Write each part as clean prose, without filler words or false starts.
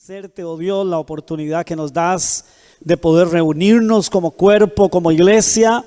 Agradecerte, oh Dios, la oportunidad que nos das de poder reunirnos como cuerpo, como iglesia.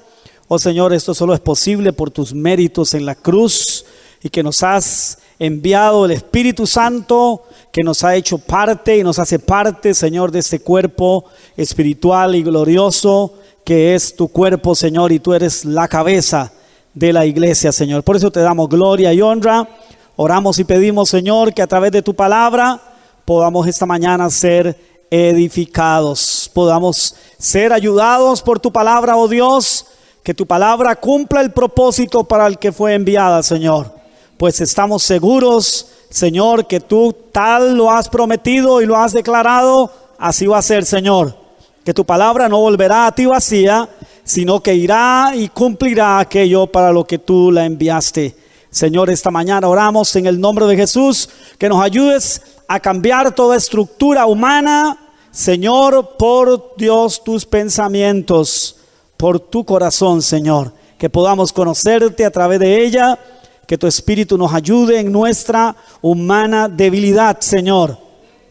Oh Señor, esto solo es posible por tus méritos en la cruz y que nos has enviado el Espíritu Santo, que nos ha hecho parte y nos hace parte, Señor, de este cuerpo espiritual y glorioso que es tu cuerpo, Señor, y tú eres la cabeza de la iglesia, Señor. Por eso te damos gloria y honra. Oramos y pedimos, Señor, que a través de tu palabra podamos esta mañana ser edificados, podamos ser ayudados por tu palabra, oh Dios, que tu palabra cumpla el propósito para el que fue enviada, Señor. Pues estamos seguros, Señor, que tú tal lo has prometido y lo has declarado, así va a ser, Señor. Que tu palabra no volverá a ti vacía, sino que irá y cumplirá aquello para lo que tú la enviaste. Señor, esta mañana oramos en el nombre de Jesús, que nos ayudes a cambiar toda estructura humana, Señor, por Dios tus pensamientos, por tu corazón, Señor, que podamos conocerte a través de ella, que tu Espíritu nos ayude en nuestra humana debilidad, Señor,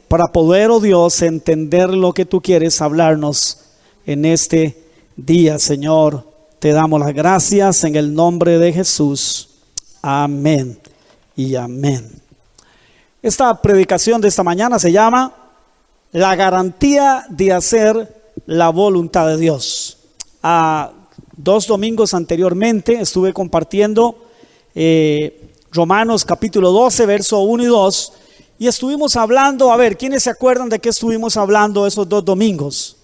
para poder, oh Dios, entender lo que tú quieres hablarnos en este día, Señor. Te damos las gracias en el nombre de Jesús. Amén y amén. Esta predicación de esta mañana se llama La garantía de hacer la voluntad de Dios. 2 domingos anteriormente estuve compartiendo Romanos capítulo 12, verso 1 y 2. Y estuvimos hablando, a ver, ¿quiénes se acuerdan de qué estuvimos hablando esos 2 domingos?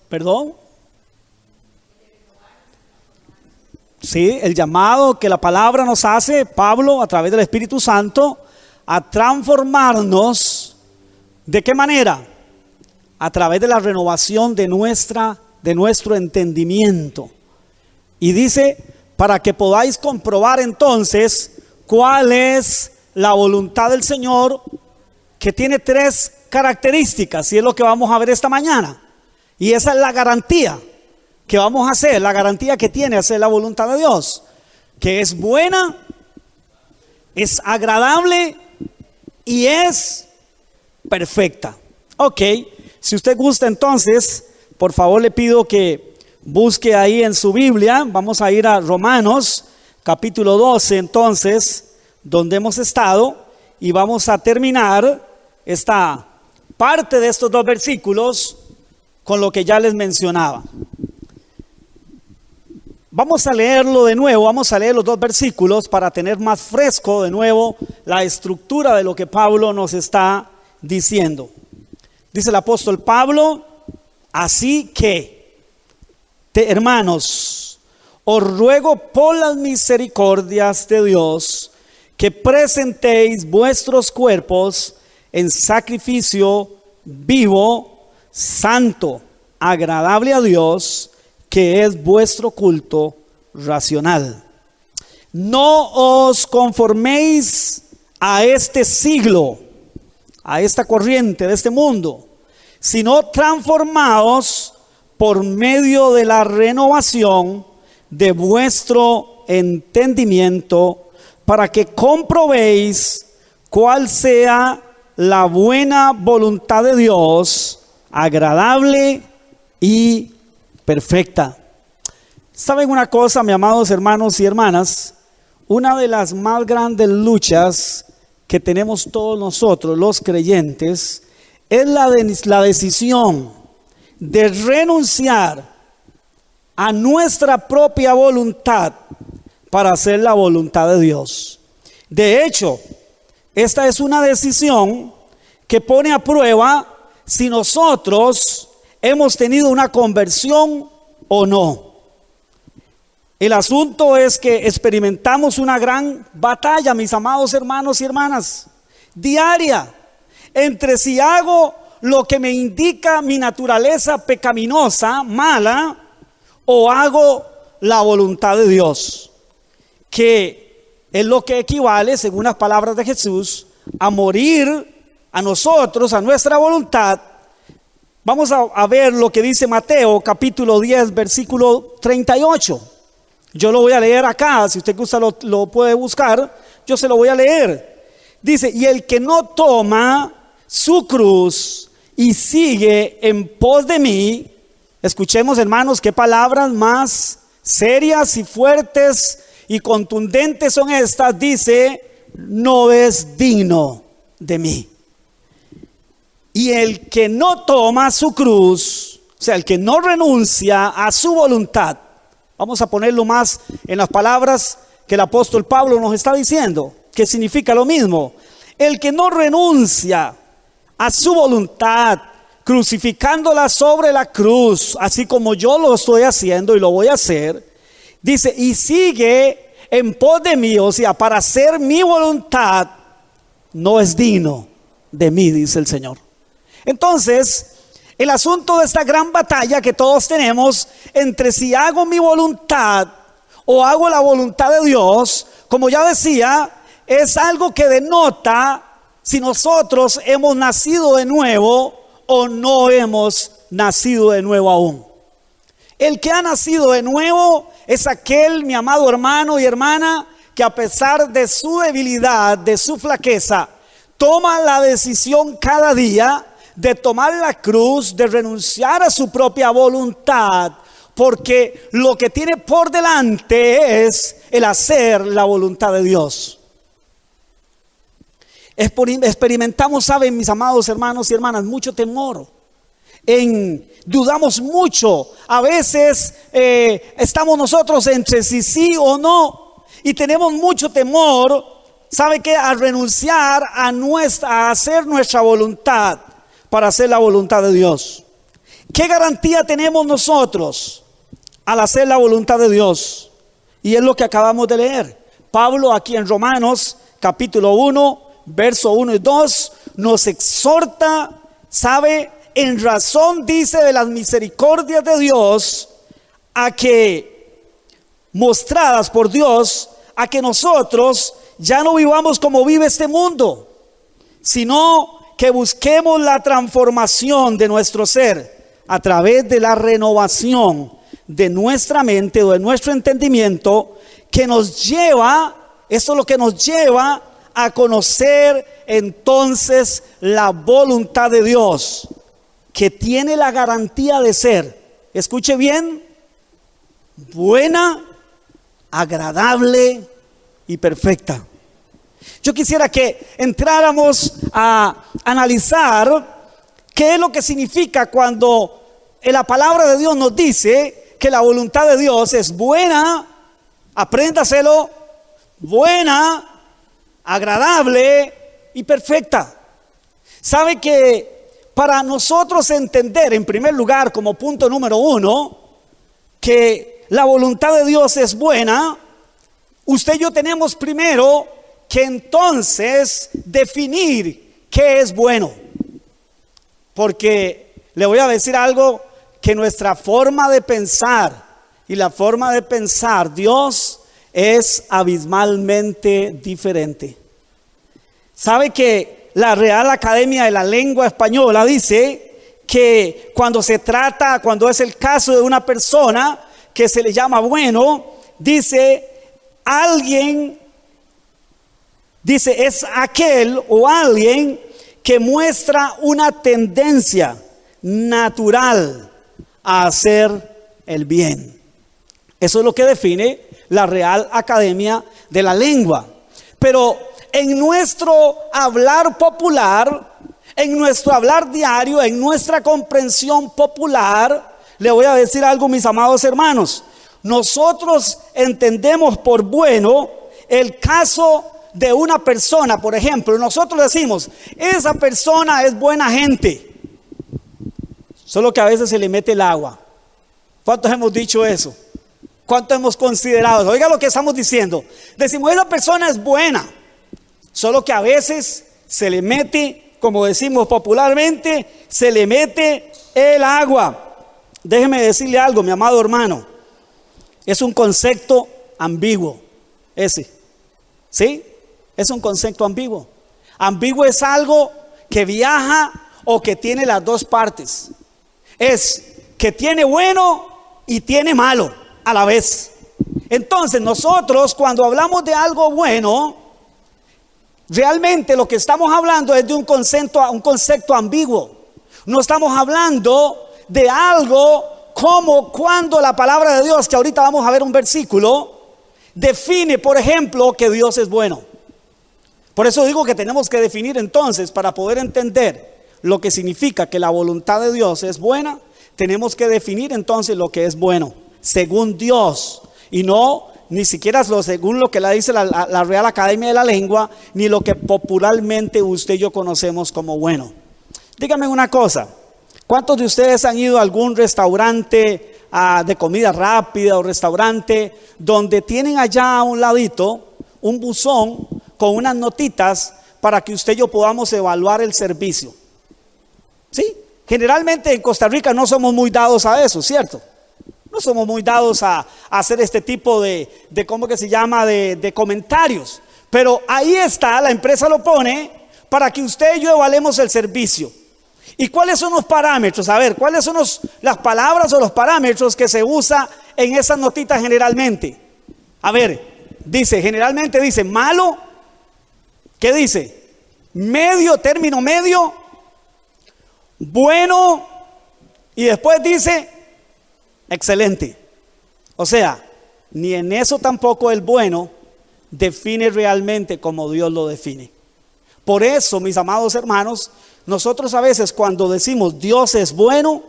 ¿Perdón? Sí, el llamado que la palabra nos hace, Pablo, a través del Espíritu Santo, a transformarnos. ¿De qué manera? A través de la renovación de nuestro entendimiento. Y dice, para que podáis comprobar entonces cuál es la voluntad del Señor, que tiene 3 características, y es lo que vamos a ver esta mañana. Y esa es la garantía que vamos a hacer, la garantía que tiene hacer la voluntad de Dios, que es buena, es agradable y es perfecta. Ok, si usted gusta entonces, por favor le pido que busque ahí en su Biblia. Vamos a ir a Romanos capítulo 12 entonces, donde hemos estado, y vamos a terminar esta parte de estos 2 versículos con lo que ya les mencionaba. Vamos a leerlo de nuevo, vamos a leer los 2 versículos para tener más fresco de nuevo la estructura de lo que Pablo nos está diciendo. Dice el apóstol Pablo: así que, hermanos, os ruego por las misericordias de Dios que presentéis vuestros cuerpos en sacrificio vivo, santo, agradable a Dios, que es vuestro culto racional. No os conforméis a este siglo, a esta corriente de este mundo, sino transformaos por medio de la renovación de vuestro entendimiento, para que comprobéis cuál sea la buena voluntad de Dios, agradable y perfecta. ¿Saben una cosa, mis amados hermanos y hermanas? Una de las más grandes luchas que tenemos todos nosotros, los creyentes, es la decisión de renunciar a nuestra propia voluntad para hacer la voluntad de Dios. De hecho, esta es una decisión que pone a prueba si nosotros hemos tenido una conversión o no. El asunto es que experimentamos una gran batalla, mis amados hermanos y hermanas, diaria, entre si hago lo que me indica mi naturaleza pecaminosa, mala, o hago la voluntad de Dios, que es lo que equivale, según las palabras de Jesús, a morir a nosotros, a nuestra voluntad. Vamos a ver lo que dice Mateo capítulo 10 versículo 38. Yo lo voy a leer acá, si usted gusta lo puede buscar, yo se lo voy a leer. Dice, y el que no toma su cruz y sigue en pos de mí, escuchemos, hermanos, qué palabras más serias y fuertes y contundentes son estas. Dice, no es digno de mí. Y el que no toma su cruz, o sea, el que no renuncia a su voluntad, vamos a ponerlo más en las palabras que el apóstol Pablo nos está diciendo, que significa lo mismo. El que no renuncia a su voluntad, crucificándola sobre la cruz, así como yo lo estoy haciendo y lo voy a hacer, dice, y sigue en pos de mí, o sea, para hacer mi voluntad, no es digno de mí, dice el Señor. Entonces, el asunto de esta gran batalla que todos tenemos entre si hago mi voluntad o hago la voluntad de Dios, como ya decía, es algo que denota si nosotros hemos nacido de nuevo o no hemos nacido de nuevo aún. El que ha nacido de nuevo es aquel, mi amado hermano y hermana, que a pesar de su debilidad, de su flaqueza, toma la decisión cada día de tomar la cruz, de renunciar a su propia voluntad, porque lo que tiene por delante es el hacer la voluntad de Dios. Experimentamos, saben, mis amados hermanos y hermanas, mucho temor. Dudamos mucho. A veces estamos nosotros entre si sí o no, y tenemos mucho temor, ¿sabe qué? A renunciar a hacer nuestra voluntad para hacer la voluntad de Dios. ¿Qué garantía tenemos nosotros al hacer la voluntad de Dios? Y es lo que acabamos de leer. Pablo aquí en Romanos capítulo 1, verso 1 y 2 nos exhorta, ¿sabe? En razón, dice, de las misericordias de Dios, a que, mostradas por Dios, a que nosotros ya no vivamos como vive este mundo, sino que busquemos la transformación de nuestro ser a través de la renovación de nuestra mente o de nuestro entendimiento, que nos lleva, esto es lo que nos lleva a conocer entonces la voluntad de Dios, que tiene la garantía de ser, escuche bien, buena, agradable y perfecta. Yo quisiera que entráramos a analizar qué es lo que significa cuando en la palabra de Dios nos dice que la voluntad de Dios es buena, apréndaselo, buena, agradable y perfecta. Sabe que para nosotros entender, en primer lugar, como punto número 1, que la voluntad de Dios es buena, usted y yo tenemos primero que entonces definir qué es bueno. Porque le voy a decir algo, que nuestra forma de pensar y la forma de pensar Dios es abismalmente diferente. ¿Sabe que la Real Academia de la Lengua Española dice que cuando es el caso de una persona que se le llama bueno, dice es aquel o alguien que muestra una tendencia natural a hacer el bien? Eso es lo que define la Real Academia de la Lengua. Pero en nuestro hablar popular, en nuestro hablar diario, en nuestra comprensión popular, le voy a decir algo, mis amados hermanos. Nosotros entendemos por bueno el caso de una persona. Por ejemplo, nosotros decimos, esa persona es buena gente, solo que a veces se le mete el agua. ¿Cuántos hemos dicho eso? ¿Cuántos hemos considerado eso? Oiga lo que estamos diciendo. Decimos, esa persona es buena, solo que a veces se le mete, como decimos popularmente, se le mete el agua. Déjeme decirle algo, mi amado hermano. Es un concepto ambiguo ese. ¿Sí? Es un concepto ambiguo. Ambiguo es algo que viaja o que tiene las dos partes. Es que tiene bueno y tiene malo a la vez. Entonces nosotros, cuando hablamos de algo bueno, Realmente lo que estamos hablando es de un concepto ambiguo. No estamos hablando de algo como cuando la palabra de Dios, que ahorita vamos a ver un versículo, define, por ejemplo, que Dios es bueno. Por eso digo que tenemos que definir entonces, para poder entender lo que significa que la voluntad de Dios es buena, tenemos que definir entonces lo que es bueno, según Dios, y no ni siquiera según lo que la dice la Real Academia de la Lengua, ni lo que popularmente usted y yo conocemos como bueno. Dígame una cosa, ¿cuántos de ustedes han ido a algún restaurante de comida rápida o restaurante donde tienen allá a un ladito un buzón con unas notitas para que usted y yo podamos evaluar el servicio? ¿Sí? Generalmente en Costa Rica no somos muy dados a eso, ¿cierto? No somos muy dados a hacer este tipo de ¿cómo que se llama? De comentarios. Pero ahí está, la empresa lo pone para que usted y yo evaluemos el servicio. ¿Y cuáles son los parámetros? A ver, ¿cuáles son las palabras o los parámetros que se usa en esas notitas generalmente? A ver, generalmente dice malo. ¿Qué dice? Medio, término medio. Bueno. Y después dice excelente. O sea, ni en eso tampoco el bueno define realmente como Dios lo define. Por eso, mis amados hermanos, nosotros a veces cuando decimos Dios es bueno,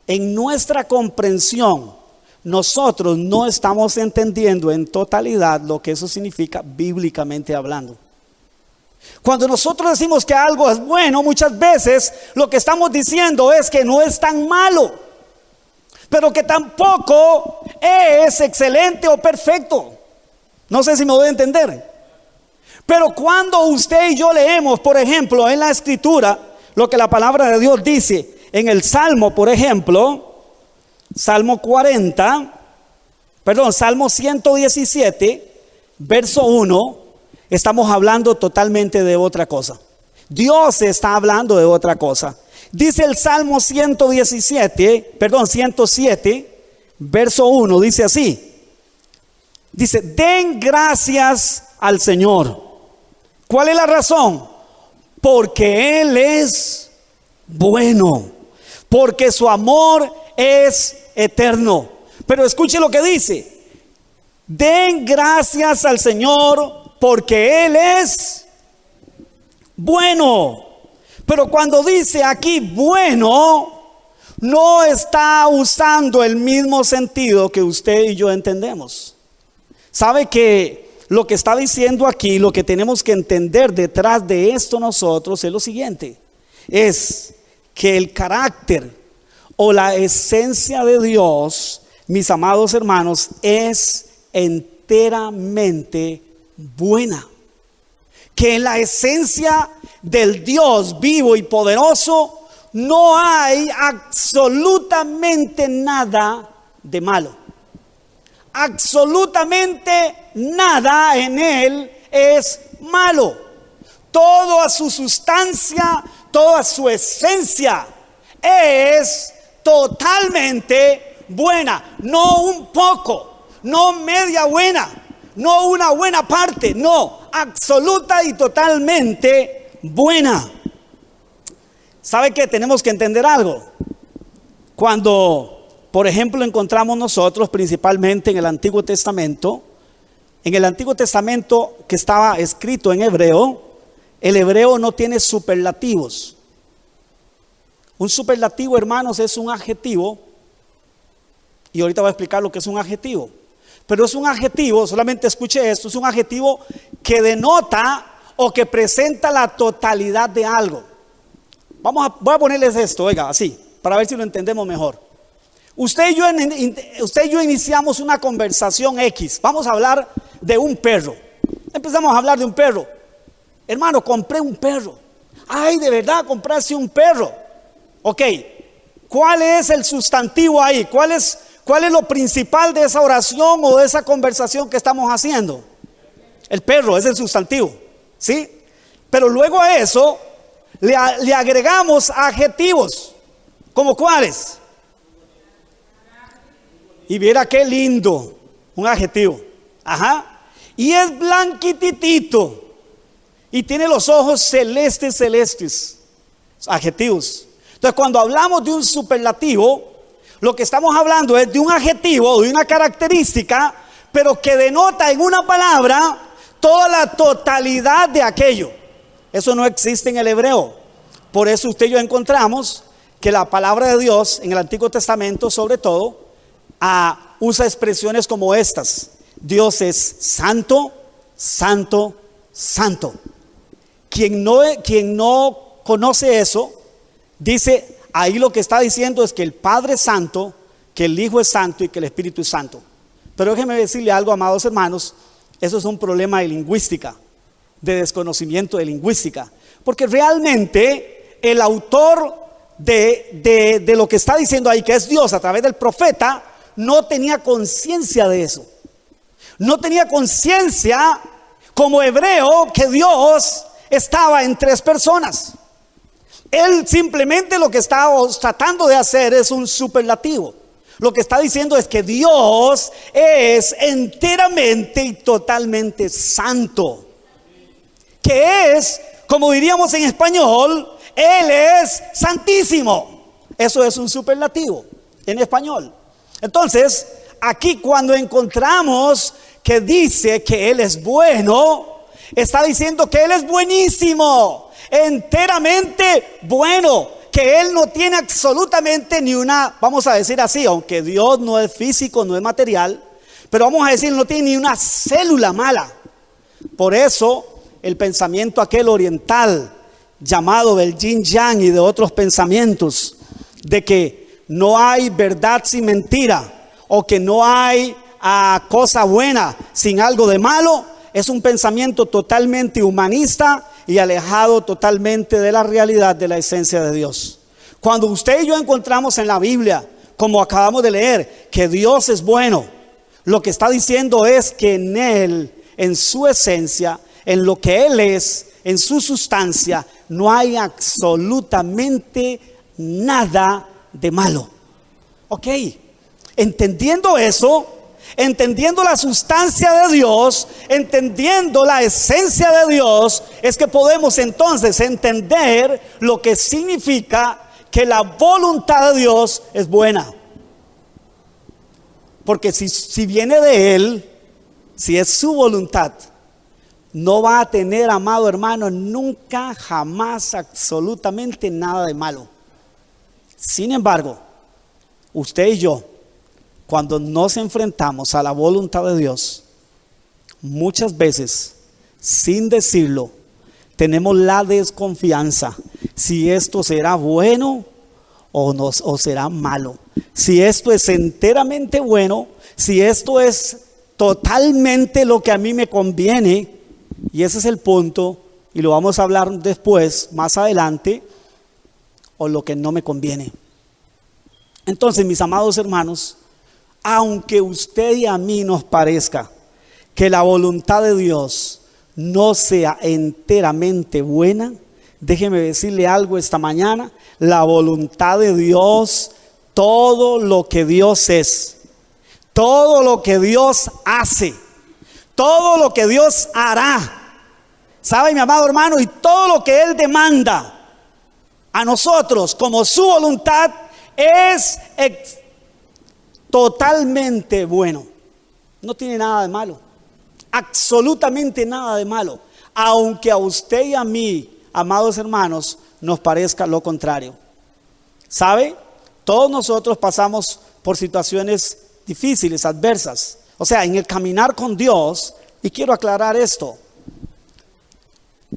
en nuestra comprensión, nosotros no estamos entendiendo en totalidad lo que eso significa bíblicamente hablando. Cuando nosotros decimos que algo es bueno, muchas veces lo que estamos diciendo es que no es tan malo, pero que tampoco es excelente o perfecto. No sé si me voy a entender. Pero cuando usted y yo leemos, por ejemplo, en la Escritura, lo que la palabra de Dios dice, en el Salmo, por ejemplo, Salmo 117, verso 1, estamos hablando totalmente de otra cosa. Dios está hablando de otra cosa. Dice el Salmo 107, verso 1, dice así. Dice, den gracias al Señor. ¿Cuál es la razón? Porque Él es bueno, porque su amor es eterno. Pero escuche lo que dice: den gracias al Señor porque Él es bueno. Pero cuando dice aquí bueno, no está usando el mismo sentido que usted y yo entendemos. ¿Sabe que lo que está diciendo aquí, lo que tenemos que entender detrás de esto nosotros es lo siguiente? Es que el carácter o la esencia de Dios, mis amados hermanos, es enteramente buena. Que en la esencia del Dios vivo y poderoso no hay absolutamente nada de malo. Absolutamente nada en Él es malo. Toda su sustancia, toda su esencia es totalmente buena. No un poco, no media buena, no una buena parte, no, absoluta y totalmente buena. ¿Sabe qué? Tenemos que entender algo. Cuando, por ejemplo, encontramos nosotros principalmente en el Antiguo Testamento, que estaba escrito en hebreo, el hebreo no tiene superlativos. Un superlativo, hermanos, es un adjetivo, y ahorita voy a explicar lo que es un adjetivo. Pero es un adjetivo, solamente escuche esto, es un adjetivo que denota o que presenta la totalidad de algo. Voy a ponerles esto, oiga, así, para ver si lo entendemos mejor. Usted y yo iniciamos una conversación X. Vamos a hablar de un perro. Empezamos a hablar de un perro. Hermano, compré un perro. Ay, ¿de verdad compraste un perro? Ok, ¿cuál es el sustantivo ahí? ¿Cuál es lo principal de esa oración o de esa conversación que estamos haciendo? El perro es el sustantivo, ¿sí? Pero luego a eso le agregamos adjetivos. ¿Como cuáles? Y viera qué lindo, un adjetivo. Ajá. Y es blanquititito. y tiene los ojos celestes, adjetivos. Entonces, cuando hablamos de un superlativo, lo que estamos hablando es de un adjetivo, de una característica, pero que denota en una palabra toda la totalidad de aquello. Eso no existe en el hebreo. Por eso usted y yo encontramos que la palabra de Dios en el Antiguo Testamento, sobre todo, usa expresiones como estas: Dios es santo, santo, santo. Quien no conoce eso, dice, ahí lo que está diciendo es que el Padre es santo, que el Hijo es santo y que el Espíritu es santo. Pero déjenme decirle algo, amados hermanos, eso es un problema de lingüística, de desconocimiento de lingüística, porque realmente el autor de lo que está diciendo ahí, que es Dios a través del profeta, no tenía conciencia de eso. No tenía conciencia como hebreo que Dios estaba en tres personas. Él simplemente lo que está tratando de hacer es un superlativo. Lo que está diciendo es que Dios es enteramente y totalmente santo. Que es, como diríamos en español, Él es santísimo. Eso es un superlativo en español. Entonces, aquí cuando encontramos que dice que Él es bueno, está diciendo que Él es buenísimo, enteramente bueno, que Él no tiene absolutamente ni una, vamos a decir así, aunque Dios no es físico, no es material, pero vamos a decir, no tiene ni una célula mala. Por eso el pensamiento aquel oriental llamado del yin yang y de otros pensamientos, de que no hay verdad sin mentira, o que no hay cosa buena sin algo de malo, es un pensamiento totalmente humanista y alejado totalmente de la realidad de la esencia de Dios. Cuando usted y yo encontramos en la Biblia, como acabamos de leer, que Dios es bueno, lo que está diciendo es que en Él, en su esencia, en lo que Él es, en su sustancia, no hay absolutamente nada de malo. Ok, entendiendo eso, entendiendo la sustancia de Dios, entendiendo la esencia de Dios, es que podemos entonces entender lo que significa que la voluntad de Dios es buena. Porque si viene de Él, si es su voluntad, no va a tener, amado hermano, nunca, jamás, absolutamente nada de malo. Sin embargo, usted y yo, cuando nos enfrentamos a la voluntad de Dios, muchas veces, sin decirlo, tenemos la desconfianza si esto será bueno o será malo, si esto es enteramente bueno, si esto es totalmente lo que a mí me conviene. Y ese es el punto, y lo vamos a hablar después, más adelante, o lo que no me conviene. Entonces, mis amados hermanos, aunque usted y a mí nos parezca que la voluntad de Dios no sea enteramente buena, déjeme decirle algo esta mañana: la voluntad de Dios, todo lo que Dios es, todo lo que Dios hace, todo lo que Dios hará, ¿sabe, mi amado hermano? Y todo lo que Él demanda a nosotros como su voluntad es totalmente bueno. No tiene nada de malo, absolutamente nada de malo, aunque a usted y a mí, amados hermanos, nos parezca lo contrario. ¿Sabe? Todos nosotros pasamos por situaciones difíciles, adversas. O sea, en el caminar con Dios, y quiero aclarar esto,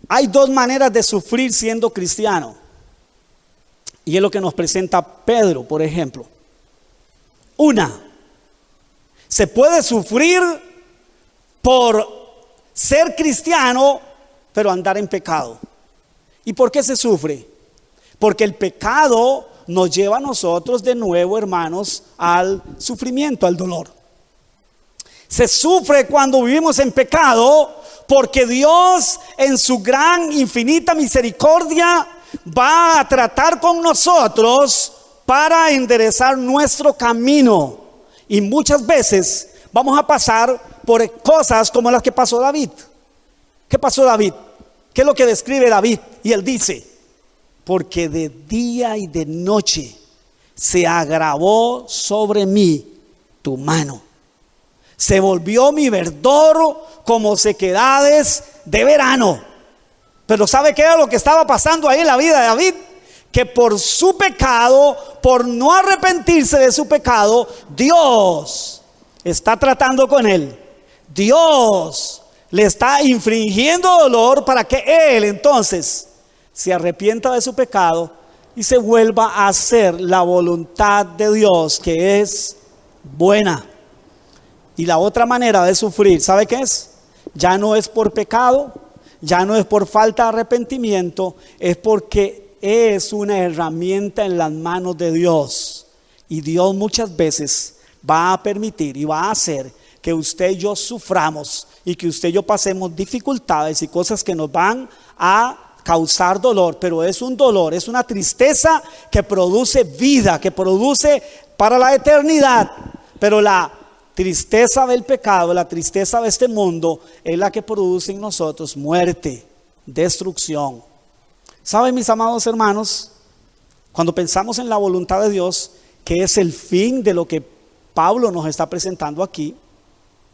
hay dos maneras de sufrir siendo cristiano, y es lo que nos presenta Pedro, por ejemplo. Una, se puede sufrir por ser cristiano, pero andar en pecado. ¿Y por qué se sufre? Porque el pecado nos lleva a nosotros de nuevo, hermanos, al sufrimiento, al dolor. Se sufre cuando vivimos en pecado, porque Dios en su gran, infinita misericordia va a tratar con nosotros para enderezar nuestro camino. Y muchas veces vamos a pasar por cosas como las que pasó David. ¿Qué pasó David? ¿Qué es lo que describe David? Y él dice: porque de día y de noche se agravó sobre mí tu mano. Se volvió mi verdor como sequedades de verano. Pero ¿sabe qué era lo que estaba pasando ahí en la vida de David? Que por su pecado, por no arrepentirse de su pecado, Dios está tratando con él. Dios le está infringiendo dolor para que él entonces se arrepienta de su pecado y se vuelva a hacer la voluntad de Dios, que es buena. Y la otra manera de sufrir, ¿sabe qué es? Ya no es por pecado, ya no es por falta de arrepentimiento, es porque es una herramienta en las manos de Dios. Y Dios muchas veces va a permitir y va a hacer que usted y yo suframos y que usted y yo pasemos dificultades y cosas que nos van a causar dolor, pero es un dolor, es una tristeza que produce vida, que produce para la eternidad. Pero la tristeza del pecado, la tristeza de este mundo es la que produce en nosotros muerte, destrucción. ¿Saben, mis amados hermanos? Cuando pensamos en la voluntad de Dios, que es el fin de lo que Pablo nos está presentando aquí,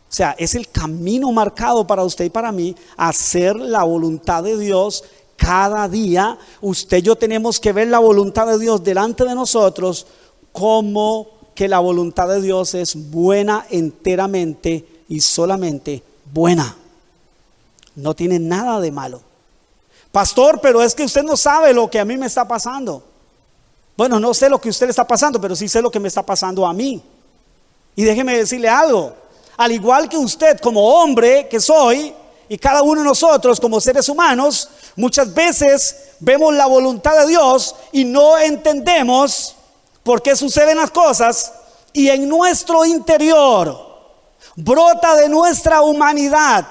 o sea, es el camino marcado para usted y para mí, hacer la voluntad de Dios. Cada día usted y yo tenemos que ver la voluntad de Dios delante de nosotros, como que la voluntad de Dios es buena enteramente y solamente buena. No tiene nada de malo. Pastor, pero es que usted no sabe lo que a mí me está pasando. Bueno, no sé lo que a usted le está pasando, pero sí sé lo que me está pasando a mí. Y déjeme decirle algo. Al igual que usted como hombre que soy, y cada uno de nosotros como seres humanos, muchas veces vemos la voluntad de Dios y no entendemos por qué suceden las cosas, y en nuestro interior brota de nuestra humanidad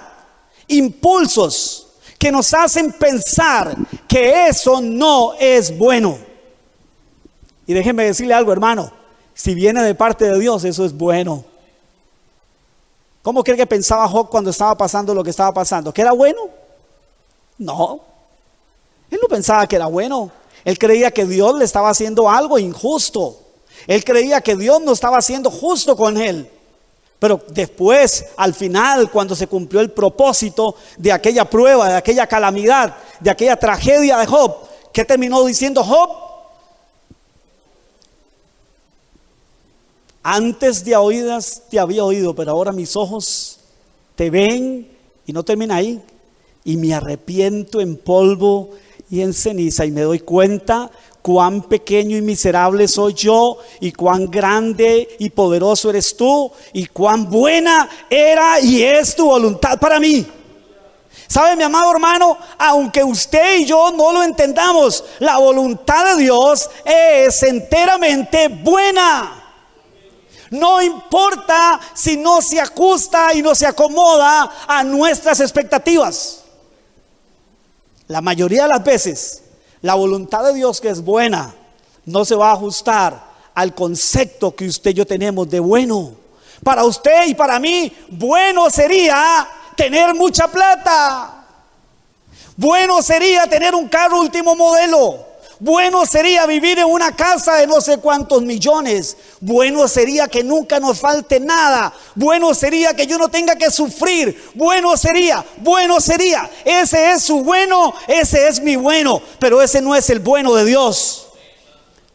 impulsos que nos hacen pensar que eso no es bueno. Y déjenme decirle algo, hermano, si viene de parte de Dios, eso es bueno. ¿Cómo cree que pensaba Job cuando estaba pasando lo que estaba pasando? ¿Que era bueno? No, él no pensaba que era bueno. Él creía que Dios le estaba haciendo algo injusto. Él creía que Dios no estaba siendo justo con él. Pero después, al final, cuando se cumplió el propósito de aquella prueba, de aquella calamidad, de aquella tragedia de Job, ¿qué terminó diciendo Job? Antes de oídas te había oído, pero ahora mis ojos te ven. Y no termina ahí. Y me arrepiento en polvo y en ceniza, y me doy cuenta cuán pequeño y miserable soy yo, y cuán grande y poderoso eres tú, y cuán buena era y es tu voluntad para mí. ¿Sabe, mi amado hermano? Aunque usted y yo no lo entendamos, la voluntad de Dios es enteramente buena. No importa si no se ajusta y no se acomoda a nuestras expectativas. La mayoría de las veces, la voluntad de Dios, que es buena, no se va a ajustar al concepto que usted y yo tenemos de bueno. Para usted y para mí, bueno sería tener mucha plata. Bueno sería tener un carro último modelo. Bueno sería vivir en una casa de no sé cuántos millones. Bueno sería que nunca nos falte nada. Bueno sería que yo no tenga que sufrir. Bueno sería. Ese es su bueno, ese es mi bueno. Pero ese no es el bueno de Dios.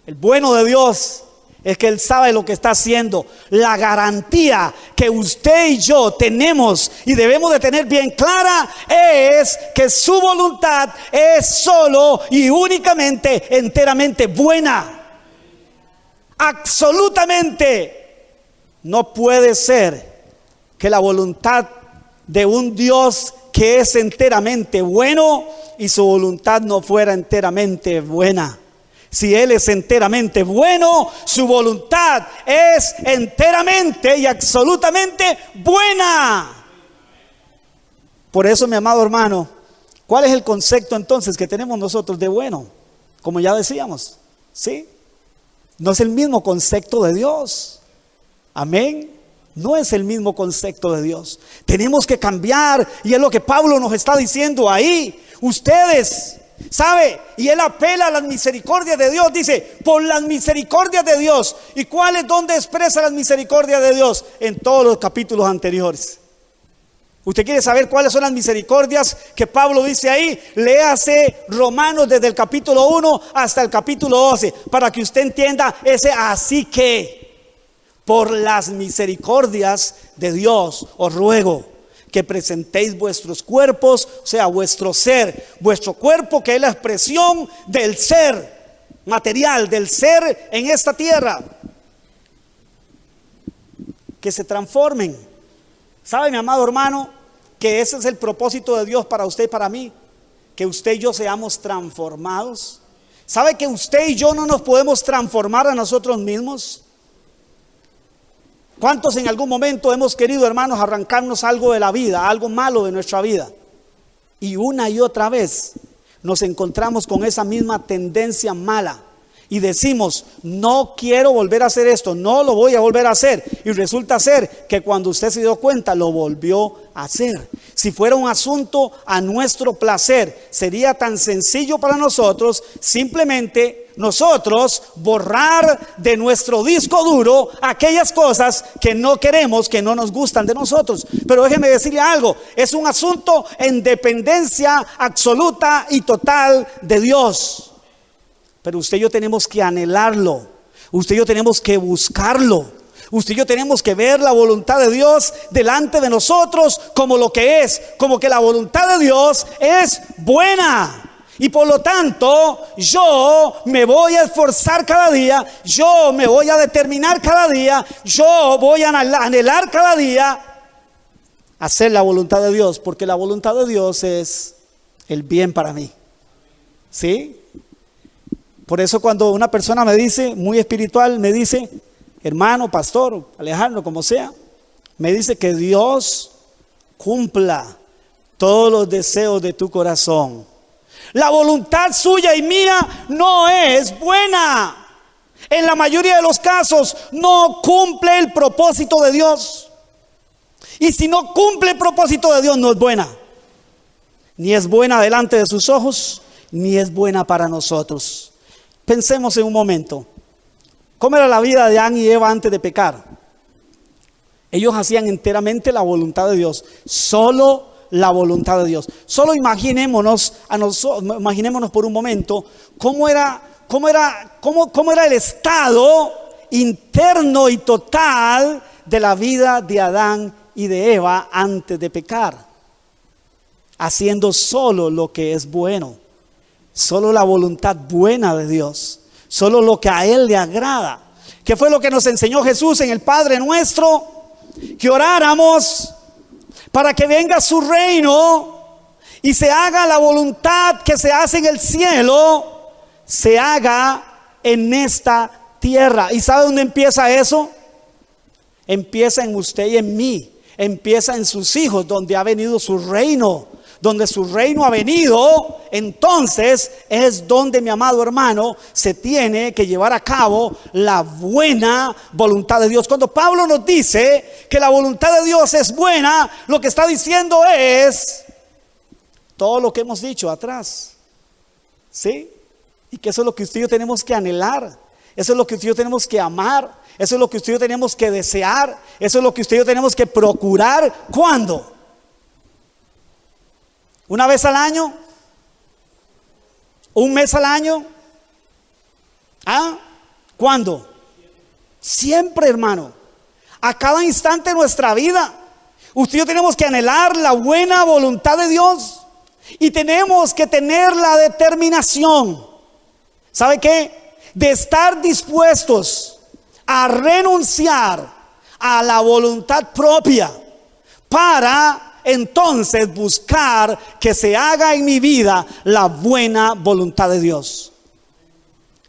El bueno de Dios es que Él sabe lo que está haciendo. La garantía que usted y yo tenemos y debemos de tener bien clara es que su voluntad es solo y únicamente, enteramente buena. Absolutamente no puede ser que la voluntad de un Dios que es enteramente bueno y su voluntad no fuera enteramente buena. Si Él es enteramente bueno, su voluntad es enteramente y absolutamente buena. Por eso, mi amado hermano, ¿cuál es el concepto entonces que tenemos nosotros de bueno? Como ya decíamos, ¿sí? No es el mismo concepto de Dios. Amén. No es el mismo concepto de Dios. Tenemos que cambiar, y es lo que Pablo nos está diciendo ahí. Ustedes, ¿sabe? Y él apela a las misericordias de Dios. Dice, por las misericordias de Dios. ¿Y cuál es donde expresa las misericordias de Dios? En todos los capítulos anteriores. ¿Usted quiere saber cuáles son las misericordias que Pablo dice ahí? Léase Romanos desde el capítulo 1 hasta el capítulo 12, para que usted entienda ese así que. Por las misericordias de Dios os ruego que presentéis vuestros cuerpos, o sea, vuestro ser, vuestro cuerpo, que es la expresión del ser material, del ser en esta tierra, que se transformen. ¿Sabe, mi amado hermano, que ese es el propósito de Dios para usted y para mí? Que usted y yo seamos transformados. ¿Sabe que usted y yo no nos podemos transformar a nosotros mismos? ¿Cuántos en algún momento hemos querido, hermanos, arrancarnos algo de la vida, algo malo de nuestra vida? Y una y otra vez nos encontramos con esa misma tendencia mala. Y decimos, no quiero volver a hacer esto, no lo voy a volver a hacer. Y resulta ser que cuando usted se dio cuenta, lo volvió a hacer. Si fuera un asunto a nuestro placer, sería tan sencillo para nosotros, simplemente nosotros borrar de nuestro disco duro aquellas cosas que no queremos, que no nos gustan de nosotros. Pero déjeme decirle algo, es un asunto en dependencia absoluta y total de Dios. Pero usted y yo tenemos que anhelarlo. Usted y yo tenemos que buscarlo. Usted y yo tenemos que ver la voluntad de Dios delante de nosotros como lo que es, como que la voluntad de Dios es buena. Y por lo tanto, yo me voy a esforzar cada día, yo me voy a determinar cada día, yo voy a anhelar cada día hacer la voluntad de Dios, porque la voluntad de Dios es el bien para mí. ¿Sí? Por eso cuando una persona me dice, muy espiritual, me dice, hermano, pastor, Alejandro, como sea, me dice que Dios cumpla todos los deseos de tu corazón. La voluntad suya y mía no es buena. En la mayoría de los casos no cumple el propósito de Dios. Y si no cumple el propósito de Dios, no es buena. Ni es buena delante de sus ojos, ni es buena para nosotros. Pensemos en un momento, ¿cómo era la vida de Adán y Eva antes de pecar? Ellos hacían enteramente la voluntad de Dios, solo la voluntad de Dios. Solo imaginémonos por un momento cómo era el estado interno y total de la vida de Adán y de Eva antes de pecar, haciendo solo lo que es bueno. Solo la voluntad buena de Dios, solo lo que a Él le agrada. ¿Qué fue lo que nos enseñó Jesús en el Padre Nuestro? Que oráramos para que venga su reino y se haga la voluntad que se hace en el cielo, se haga en esta tierra. ¿Y sabe dónde empieza eso? Empieza en usted y en mí, empieza en sus hijos, donde ha venido su reino. Donde su reino ha venido, entonces es donde, mi amado hermano, se tiene que llevar a cabo la buena voluntad de Dios. Cuando Pablo nos dice que la voluntad de Dios es buena, lo que está diciendo es todo lo que hemos dicho atrás, ¿sí? Y que eso es lo que usted y yo tenemos que anhelar, eso es lo que usted y yo tenemos que amar, eso es lo que usted y yo tenemos que desear, eso es lo que usted y yo tenemos que procurar. ¿Cuándo? ¿Una vez al año? ¿Un mes al año? ¿Ah? ¿Cuándo? Siempre, hermano. A cada instante de nuestra vida. Usted y yo tenemos que anhelar la buena voluntad de Dios. Y tenemos que tener la determinación. ¿Sabe qué? De estar dispuestos a renunciar a la voluntad propia para entonces buscar que se haga en mi vida la buena voluntad de Dios.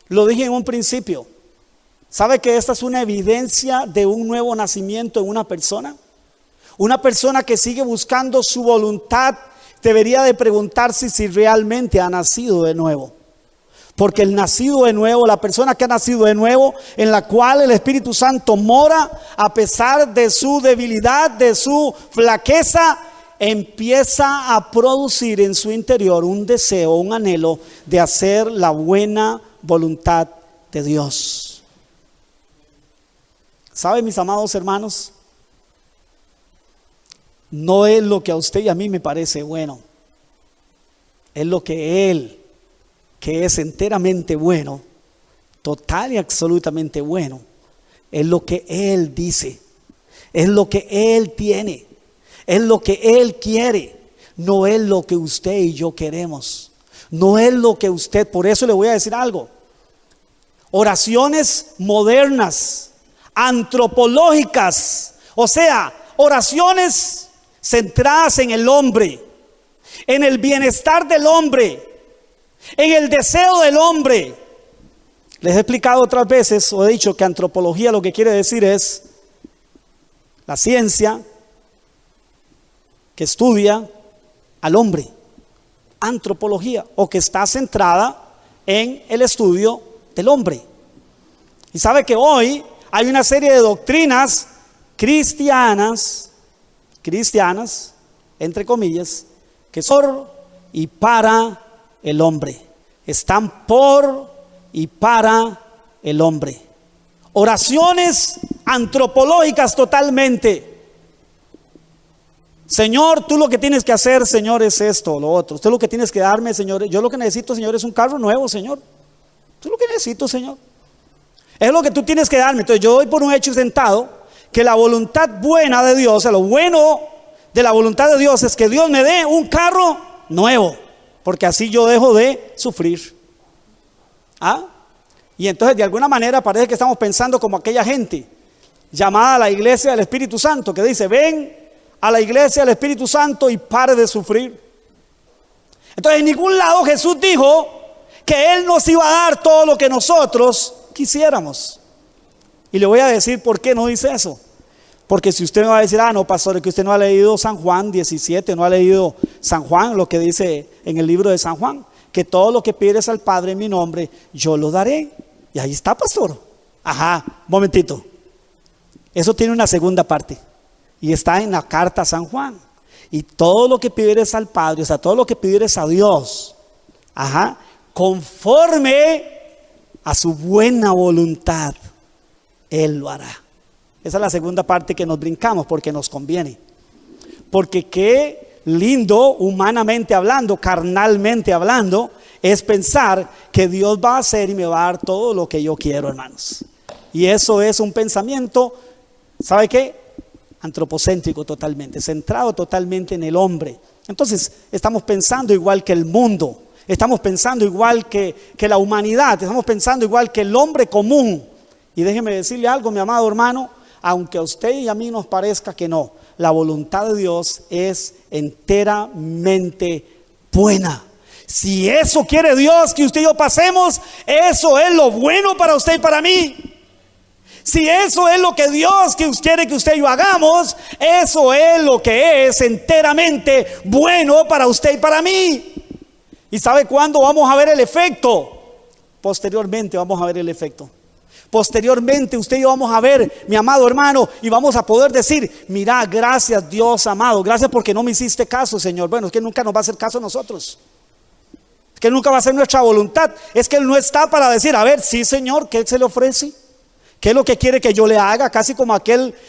Lo dije en un principio. ¿Sabe que esta es una evidencia de un nuevo nacimiento en una persona? Una persona que sigue buscando su voluntad debería de preguntarse si realmente ha nacido de nuevo. Porque el nacido de nuevo, la persona que ha nacido de nuevo, en la cual el Espíritu Santo mora, a pesar de su debilidad, de su flaqueza, empieza a producir en su interior un deseo, un anhelo de hacer la buena voluntad de Dios. ¿Saben, mis amados hermanos? No es lo que a usted y a mí me parece bueno. Es lo que Él, que es enteramente bueno, total y absolutamente bueno, es lo que Él dice, es lo que Él tiene, es lo que Él quiere, no es lo que usted y yo queremos, no es lo que usted. Por eso le voy a decir algo: oraciones modernas, antropológicas, o sea, oraciones centradas en el hombre, en el bienestar del hombre, en el deseo del hombre. Les he explicado otras veces, o he dicho que antropología lo que quiere decir es la ciencia que estudia al hombre. Antropología, o que está centrada en el estudio del hombre. Y sabe que hoy hay una serie de doctrinas cristianas, entre comillas, que son por y para el hombre. Están por y para el hombre. Oraciones antropológicas totalmente. Señor, tú lo que tienes que hacer, Señor, es esto, lo otro. Usted lo que tienes que darme, Señor. Yo lo que necesito, Señor, es un carro nuevo, Señor. Tú lo que necesito, Señor, es lo que tú tienes que darme. Entonces yo doy por un hecho sentado que la voluntad buena de Dios, o sea, lo bueno de la voluntad de Dios es que Dios me dé un carro nuevo, porque así yo dejo de sufrir. Y entonces de alguna manera parece que estamos pensando como aquella gente llamada a la iglesia del Espíritu Santo, que dice: ven a la iglesia del Espíritu Santo y pare de sufrir. Entonces en ningún lado Jesús dijo que Él nos iba a dar todo lo que nosotros quisiéramos. Y le voy a decir por qué no dice eso. Porque si usted me va a decir: no, pastor, es que usted no ha leído San Juan 17, no ha leído San Juan, lo que dice en el libro de San Juan, que todo lo que pides al Padre en mi nombre, yo lo daré. Y ahí está, pastor. Momentito. Eso tiene una segunda parte, y está en la carta a San Juan. Y todo lo que pidieres al Padre, o sea, todo lo que pidieres a Dios, conforme a su buena voluntad, Él lo hará. Esa es la segunda parte que nos brincamos, porque nos conviene. Porque qué lindo, humanamente hablando, carnalmente hablando, es pensar que Dios va a hacer y me va a dar todo lo que yo quiero, hermanos. Y eso es un pensamiento, ¿sabe qué? Antropocéntrico totalmente, centrado totalmente en el hombre. Entonces estamos pensando igual que el mundo, estamos pensando igual que la humanidad, estamos pensando igual que el hombre común. Y déjeme decirle algo, mi amado hermano, aunque a usted y a mí nos parezca que no, la voluntad de Dios es enteramente buena. Si eso quiere Dios que usted y yo pasemos, eso es lo bueno para usted y para mí. Si eso es lo que Dios quiere que usted y yo hagamos, eso es lo que es enteramente bueno para usted y para mí. ¿Y sabe cuándo vamos a ver el efecto? Posteriormente vamos a ver el efecto. Posteriormente usted y yo vamos a ver, mi amado hermano, y vamos a poder decir: mira, gracias Dios amado, gracias porque no me hiciste caso, Señor. Bueno, es que nunca nos va a hacer caso a nosotros, es que nunca va a ser nuestra voluntad. Es que Él no está para decir: a ver, sí, Señor, ¿qué se le ofrece? ¿Qué es lo que quiere que yo le haga? Casi como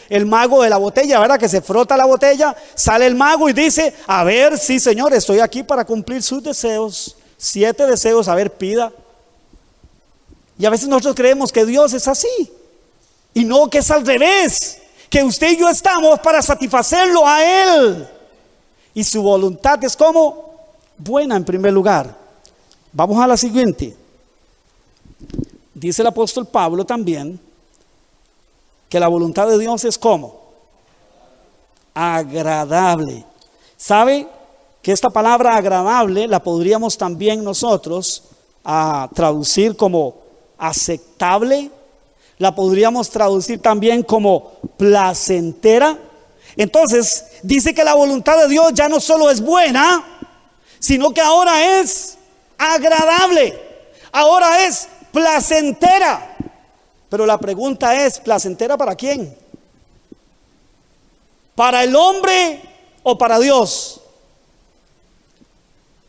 el mago de la botella, ¿verdad? Que se frota la botella, sale el mago y dice: a ver, sí, Señor, estoy aquí para cumplir sus deseos. 7 deseos, a ver, pida. Y a veces nosotros creemos que Dios es así, y no, que es al revés, que usted y yo estamos para satisfacerlo a Él. Y su voluntad es como buena en primer lugar. Vamos a la siguiente. Dice el apóstol Pablo también que la voluntad de Dios es como agradable. ¿Sabe que esta palabra agradable la podríamos también nosotros traducir como aceptable? La podríamos traducir también como placentera. Entonces dice que la voluntad de Dios ya no solo es buena, sino que ahora es agradable. ahora es placentera. Pero la pregunta es, ¿placentera para quién? ¿Para el hombre o para Dios?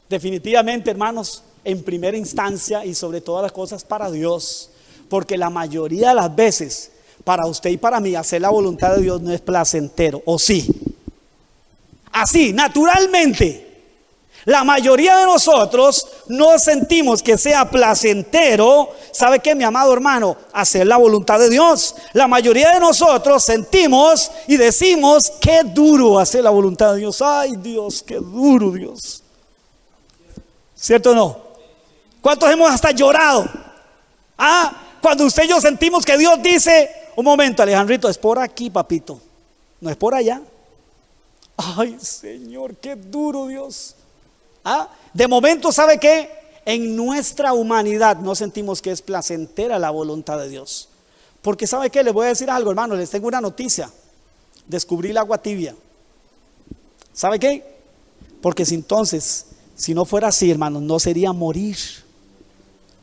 Definitivamente, hermanos, en primera instancia y sobre todas las cosas para Dios. Porque la mayoría de las veces, para usted y para mí, hacer la voluntad de Dios no es placentero, ¿o sí? Así, naturalmente, la mayoría de nosotros no sentimos que sea placentero. ¿Sabe qué, mi amado hermano? Hacer la voluntad de Dios. La mayoría de nosotros sentimos y decimos, qué duro hacer la voluntad de Dios. Ay, Dios, qué duro, Dios. ¿Cierto o no? ¿Cuántos hemos hasta llorado? Cuando usted y yo sentimos que Dios dice, un momento, Alejandrito, es por aquí, papito, no es por allá. Ay, Señor, qué duro, Dios. De momento, ¿sabe qué? En nuestra humanidad no sentimos que es placentera la voluntad de Dios. Porque ¿sabe qué? Les voy a decir algo, hermano, les tengo una noticia. Descubrí el agua tibia. ¿Sabe qué? Porque si no fuera así, hermanos, no sería morir.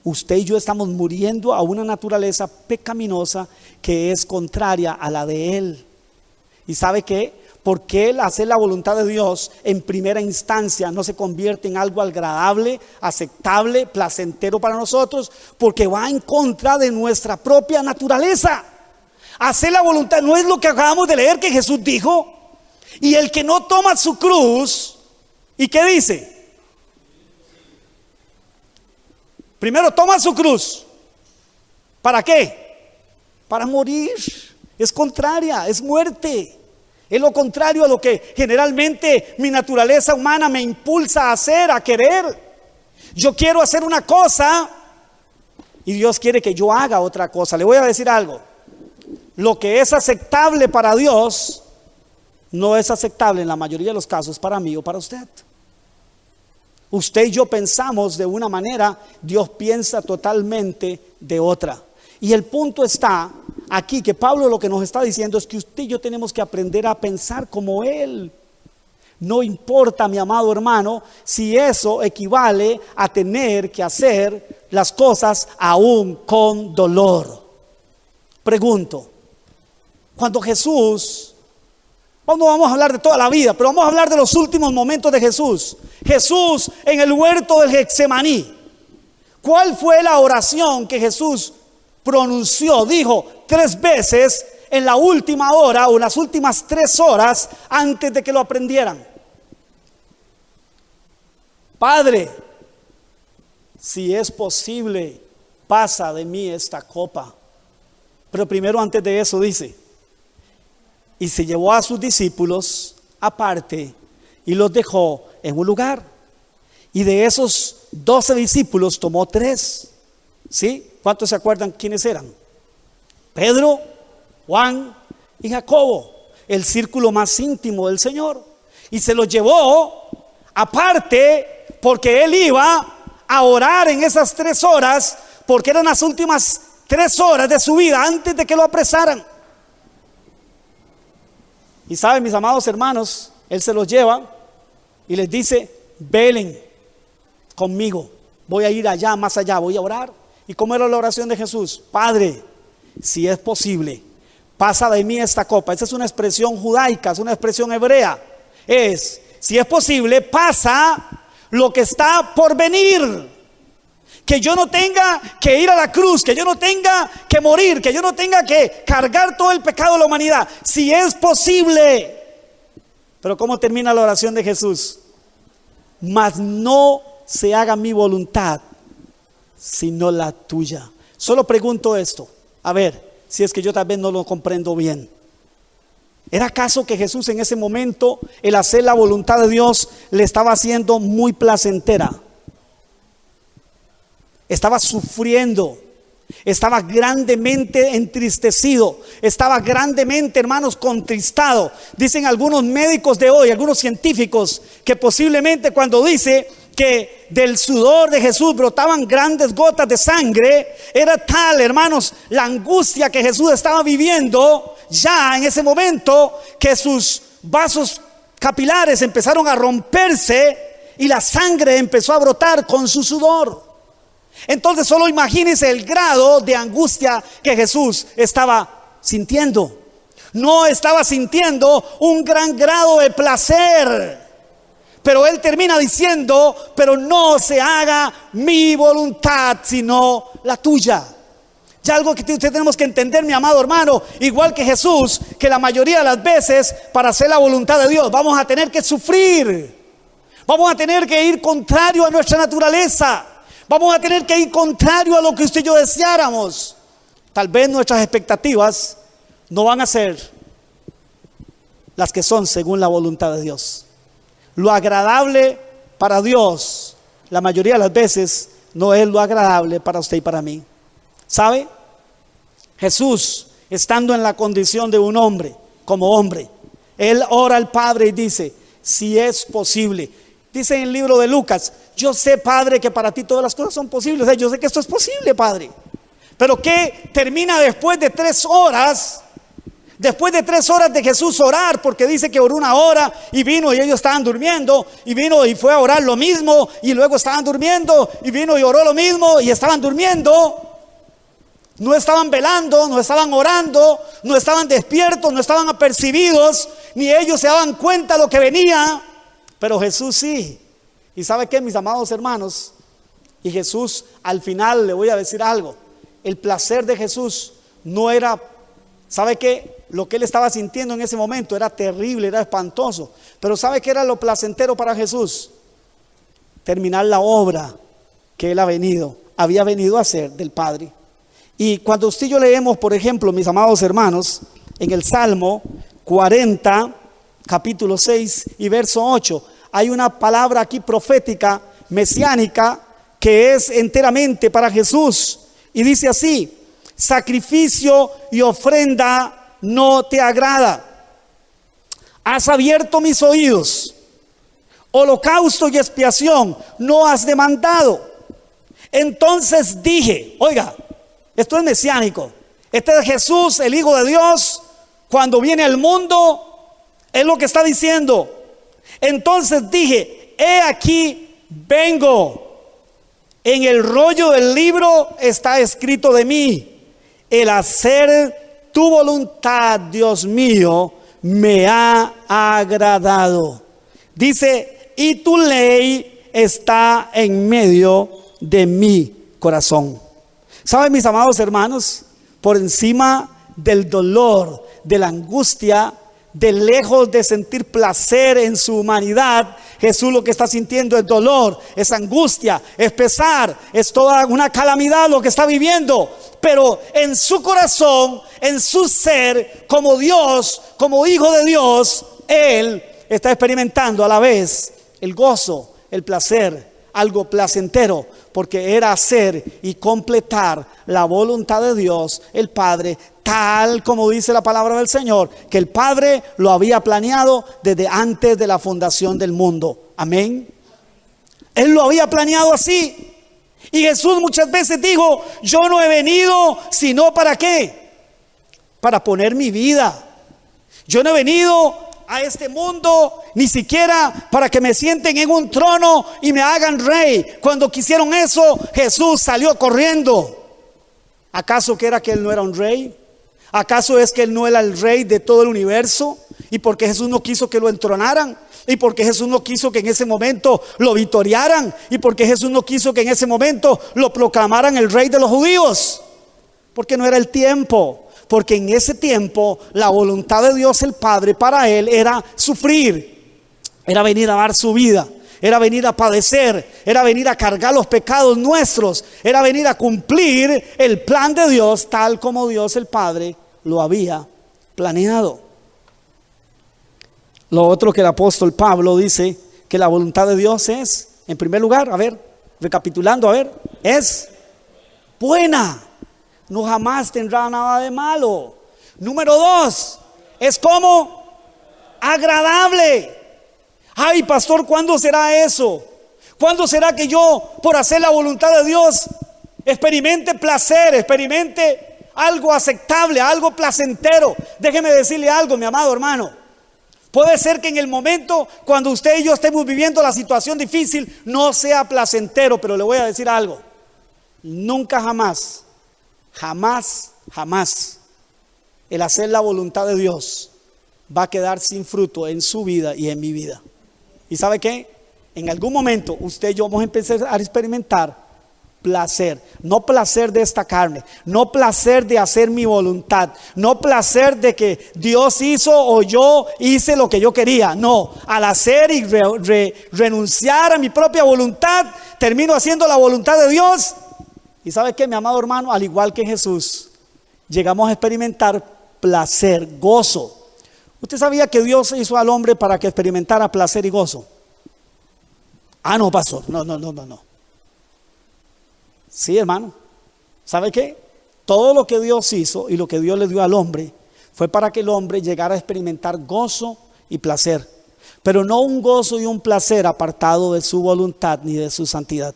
Usted y yo estamos muriendo a una naturaleza pecaminosa que es contraria a la de Él. ¿Y sabe qué? Porque el hacer la voluntad de Dios en primera instancia no se convierte en algo agradable, aceptable, placentero para nosotros, porque va en contra de nuestra propia naturaleza. Hacer la voluntad no es lo que acabamos de leer que Jesús dijo. Y el que no toma su cruz, ¿y qué dice? Primero toma su cruz. ¿Para qué? Para morir. Es contraria, es muerte. Es lo contrario a lo que generalmente mi naturaleza humana me impulsa a hacer, a querer. Yo quiero hacer una cosa y Dios quiere que yo haga otra cosa. Le voy a decir algo. Lo que es aceptable para Dios no es aceptable en la mayoría de los casos para mí o para usted. Usted y yo pensamos de una manera, Dios piensa totalmente de otra. Y el punto está aquí, que Pablo lo que nos está diciendo es que usted y yo tenemos que aprender a pensar como Él. No importa, mi amado hermano, si eso equivale a tener que hacer las cosas aún con dolor. Pregunto, cuando Jesús, no vamos a hablar de toda la vida, pero vamos a hablar de los últimos momentos de Jesús. Jesús en el huerto del Getsemaní. ¿Cuál fue la oración que Jesús pronunció? Dijo 3 veces en la última hora o las últimas 3 horas antes de que lo aprendieran. Padre, si es posible, pasa de mí esta copa. Pero primero, antes de eso, dice: y se llevó a sus discípulos aparte y los dejó en un lugar. Y de esos 12 discípulos tomó 3. ¿Sí? ¿Cuántos se acuerdan quiénes eran? Pedro, Juan y Jacobo, el círculo más íntimo del Señor. Y se los llevó aparte porque Él iba a orar en esas 3 horas, porque eran las últimas 3 horas de su vida antes de que lo apresaran. Y saben, mis amados hermanos, Él se los lleva y les dice: velen conmigo, voy a ir allá, más allá, voy a orar. ¿Y cómo era la oración de Jesús? Padre, si es posible, pasa de mí esta copa. Esa es una expresión judaica, es una expresión hebrea. Si es posible, pasa lo que está por venir. Que yo no tenga que ir a la cruz, que yo no tenga que morir, que yo no tenga que cargar todo el pecado de la humanidad. Si es posible. Pero ¿cómo termina la oración de Jesús? Mas no se haga mi voluntad, sino la tuya. Solo pregunto esto, a ver si es que yo tal vez no lo comprendo bien. ¿Era acaso que Jesús en ese momento, el hacer la voluntad de Dios, le estaba haciendo muy placentera? Estaba sufriendo, estaba grandemente entristecido, estaba grandemente, hermanos, contristado. Dicen algunos médicos de hoy, algunos científicos, que posiblemente cuando dice que del sudor de Jesús brotaban grandes gotas de sangre, era tal, hermanos, la angustia que Jesús estaba viviendo ya en ese momento, que sus vasos capilares empezaron a romperse y la sangre empezó a brotar con su sudor. Entonces solo imagínense el grado de angustia que Jesús estaba sintiendo. No estaba sintiendo un gran grado de placer. Pero Él termina diciendo: pero no se haga mi voluntad, sino la tuya. Ya algo que tenemos que entender, mi amado hermano, igual que Jesús, que la mayoría de las veces para hacer la voluntad de Dios vamos a tener que sufrir. Vamos a tener que ir contrario a nuestra naturaleza. Vamos a tener que ir contrario a lo que usted y yo deseáramos. Tal vez nuestras expectativas no van a ser las que son según la voluntad de Dios. Lo agradable para Dios, la mayoría de las veces, no es lo agradable para usted y para mí. ¿Sabe? Jesús, estando en la condición de un hombre, como hombre, Él ora al Padre y dice: si es posible. Dice en el libro de Lucas: yo sé, Padre, que para ti todas las cosas son posibles. O sea, yo sé que esto es posible, Padre. Pero ¿qué termina después de 3 horas? Después de 3 horas de Jesús orar, porque dice que oró 1 hora y vino y ellos estaban durmiendo, y vino y fue a orar lo mismo, y luego estaban durmiendo, y vino y oró lo mismo y estaban durmiendo. No estaban velando, no estaban orando, no estaban despiertos, no estaban apercibidos, ni ellos se daban cuenta de lo que venía. Pero Jesús sí. ¿Y sabe qué, mis amados hermanos? Y Jesús, al final le voy a decir algo. El placer de Jesús no era, ¿sabe qué? Lo que Él estaba sintiendo en ese momento era terrible, era espantoso. Pero ¿sabe qué era lo placentero para Jesús? Terminar la obra que Él había venido a hacer del Padre. Y cuando usted y yo leemos, por ejemplo, mis amados hermanos, en el Salmo 40, capítulo 6 y verso 8, hay una palabra aquí profética, mesiánica, que es enteramente para Jesús. Y dice así: sacrificio y ofrenda no te agrada. Has abierto mis oídos. Holocausto y expiación no has demandado. Entonces dije, oiga, esto es mesiánico. Este es Jesús, el Hijo de Dios, cuando viene al mundo, es lo que está diciendo. Entonces dije: he aquí, vengo. En el rollo del libro está escrito de mí: el hacer tu voluntad, Dios mío, me ha agradado. Dice: y tu ley está en medio de mi corazón. ¿Saben, mis amados hermanos? Por encima del dolor, de la angustia, de lejos de sentir placer en su humanidad, Jesús lo que está sintiendo es dolor, es angustia, es pesar, es toda una calamidad lo que está viviendo. Pero en su corazón, en su ser, como Dios, como Hijo de Dios, Él está experimentando a la vez el gozo, el placer, algo placentero, porque era hacer y completar la voluntad de Dios, el Padre, tal como dice la palabra del Señor, que el Padre lo había planeado desde antes de la fundación del mundo. Amén. Él lo había planeado así. Y Jesús muchas veces dijo: yo no he venido sino ¿para qué? Para poner mi vida. Yo no he venido a este mundo ni siquiera para que me sienten en un trono y me hagan rey. Cuando quisieron eso, Jesús salió corriendo. ¿Acaso que era que Él no era un rey? ¿Acaso es que Él no era el rey de todo el universo? ¿Y porque Jesús no quiso que lo entronaran? ¿Y porque Jesús no quiso que en ese momento lo victoriaran? ¿Y porque Jesús no quiso que en ese momento lo proclamaran el rey de los judíos? Porque no era el tiempo. Porque en ese tiempo la voluntad de Dios el Padre para Él era sufrir, era venir a dar su vida, era venir a padecer, era venir a cargar los pecados nuestros, era venir a cumplir el plan de Dios tal como Dios el Padre lo había planeado. Lo otro que el apóstol Pablo dice que la voluntad de Dios es, en primer lugar, a ver, recapitulando, a ver, es buena. No jamás tendrá nada de malo. Número 2, es como agradable. Ay, pastor, ¿cuándo será eso? ¿Cuándo será que yo, por hacer la voluntad de Dios, experimente placer, experimente algo aceptable, algo placentero? Déjeme decirle algo, mi amado hermano. Puede ser que en el momento cuando usted y yo estemos viviendo la situación difícil no sea placentero, pero le voy a decir algo. nunca jamás, jamás, jamás el hacer la voluntad de Dios va a quedar sin fruto en su vida y en mi vida. ¿Y sabe qué? En algún momento usted y yo vamos a empezar a experimentar placer, no placer de esta carne, no placer de hacer mi voluntad, no placer de que Dios hizo o yo hice lo que yo quería. No, al hacer y renunciar a mi propia voluntad, termino haciendo la voluntad de Dios. Y ¿sabe qué, mi amado hermano? Al igual que Jesús, llegamos a experimentar placer, gozo. ¿Usted sabía que Dios hizo al hombre para que experimentara placer y gozo? Ah, no, pastor, no. Sí, hermano. ¿Sabe qué? Todo lo que Dios hizo y lo que Dios le dio al hombre fue para que el hombre llegara a experimentar gozo y placer. Pero no un gozo y un placer apartado de su voluntad ni de su santidad.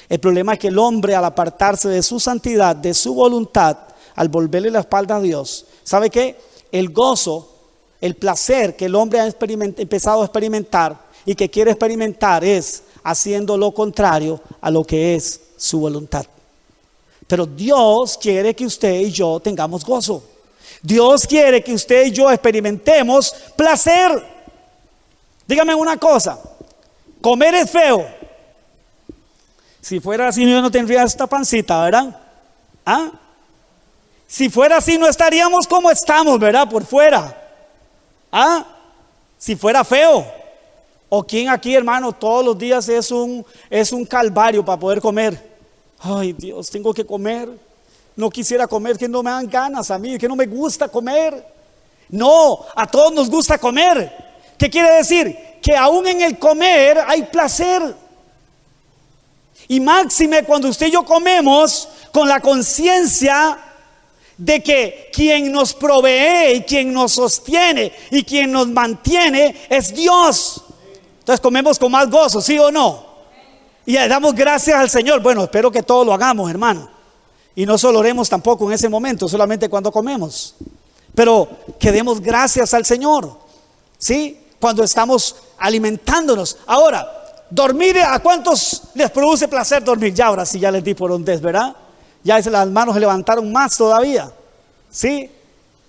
El problema es que el hombre, al apartarse de su santidad, de su voluntad, al volverle la espalda a Dios, ¿sabe qué? El gozo, el placer que el hombre ha empezado a experimentar y que quiere experimentar es haciendo lo contrario a lo que es su voluntad. Pero Dios quiere que usted y yo tengamos gozo. Dios quiere que usted y yo experimentemos placer. Dígame una cosa, comer es feo. Si fuera así yo no tendría esta pancita, ¿verdad? ¿Ah? Si fuera así no estaríamos como estamos, ¿verdad? Por fuera. ¿Ah? Si fuera feo. ¿O quién aquí, hermano, todos los días es un calvario para poder comer? Ay, Dios, tengo que comer. No quisiera comer, que no me dan ganas a mí, que no me gusta comer. No, a todos nos gusta comer. ¿Qué quiere decir? Que aún en el comer hay placer. Y máxime cuando usted y yo comemos con la conciencia de que quien nos provee y quien nos sostiene y quien nos mantiene es Dios. Entonces comemos con más gozo, ¿sí o no? Y le damos gracias al Señor. Bueno, espero que todos lo hagamos, hermano. Y no solo oremos tampoco en ese momento, solamente cuando comemos. Pero que demos gracias al Señor, ¿sí? Cuando estamos alimentándonos. Ahora, dormir, ¿a cuántos les produce placer dormir? Ya ahora sí, ya les di por un des, ¿verdad? Ya las manos se levantaron más todavía, ¿sí?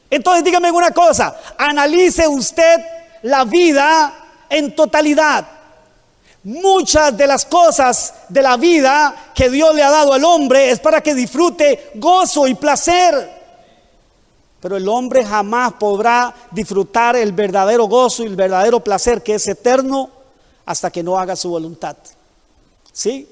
Entonces dígame una cosa, analice usted la vida en totalidad. Muchas de las cosas de la vida que Dios le ha dado al hombre es para que disfrute gozo y placer. Pero el hombre jamás podrá disfrutar el verdadero gozo y el verdadero placer que es eterno hasta que no haga su voluntad. ¿Sí?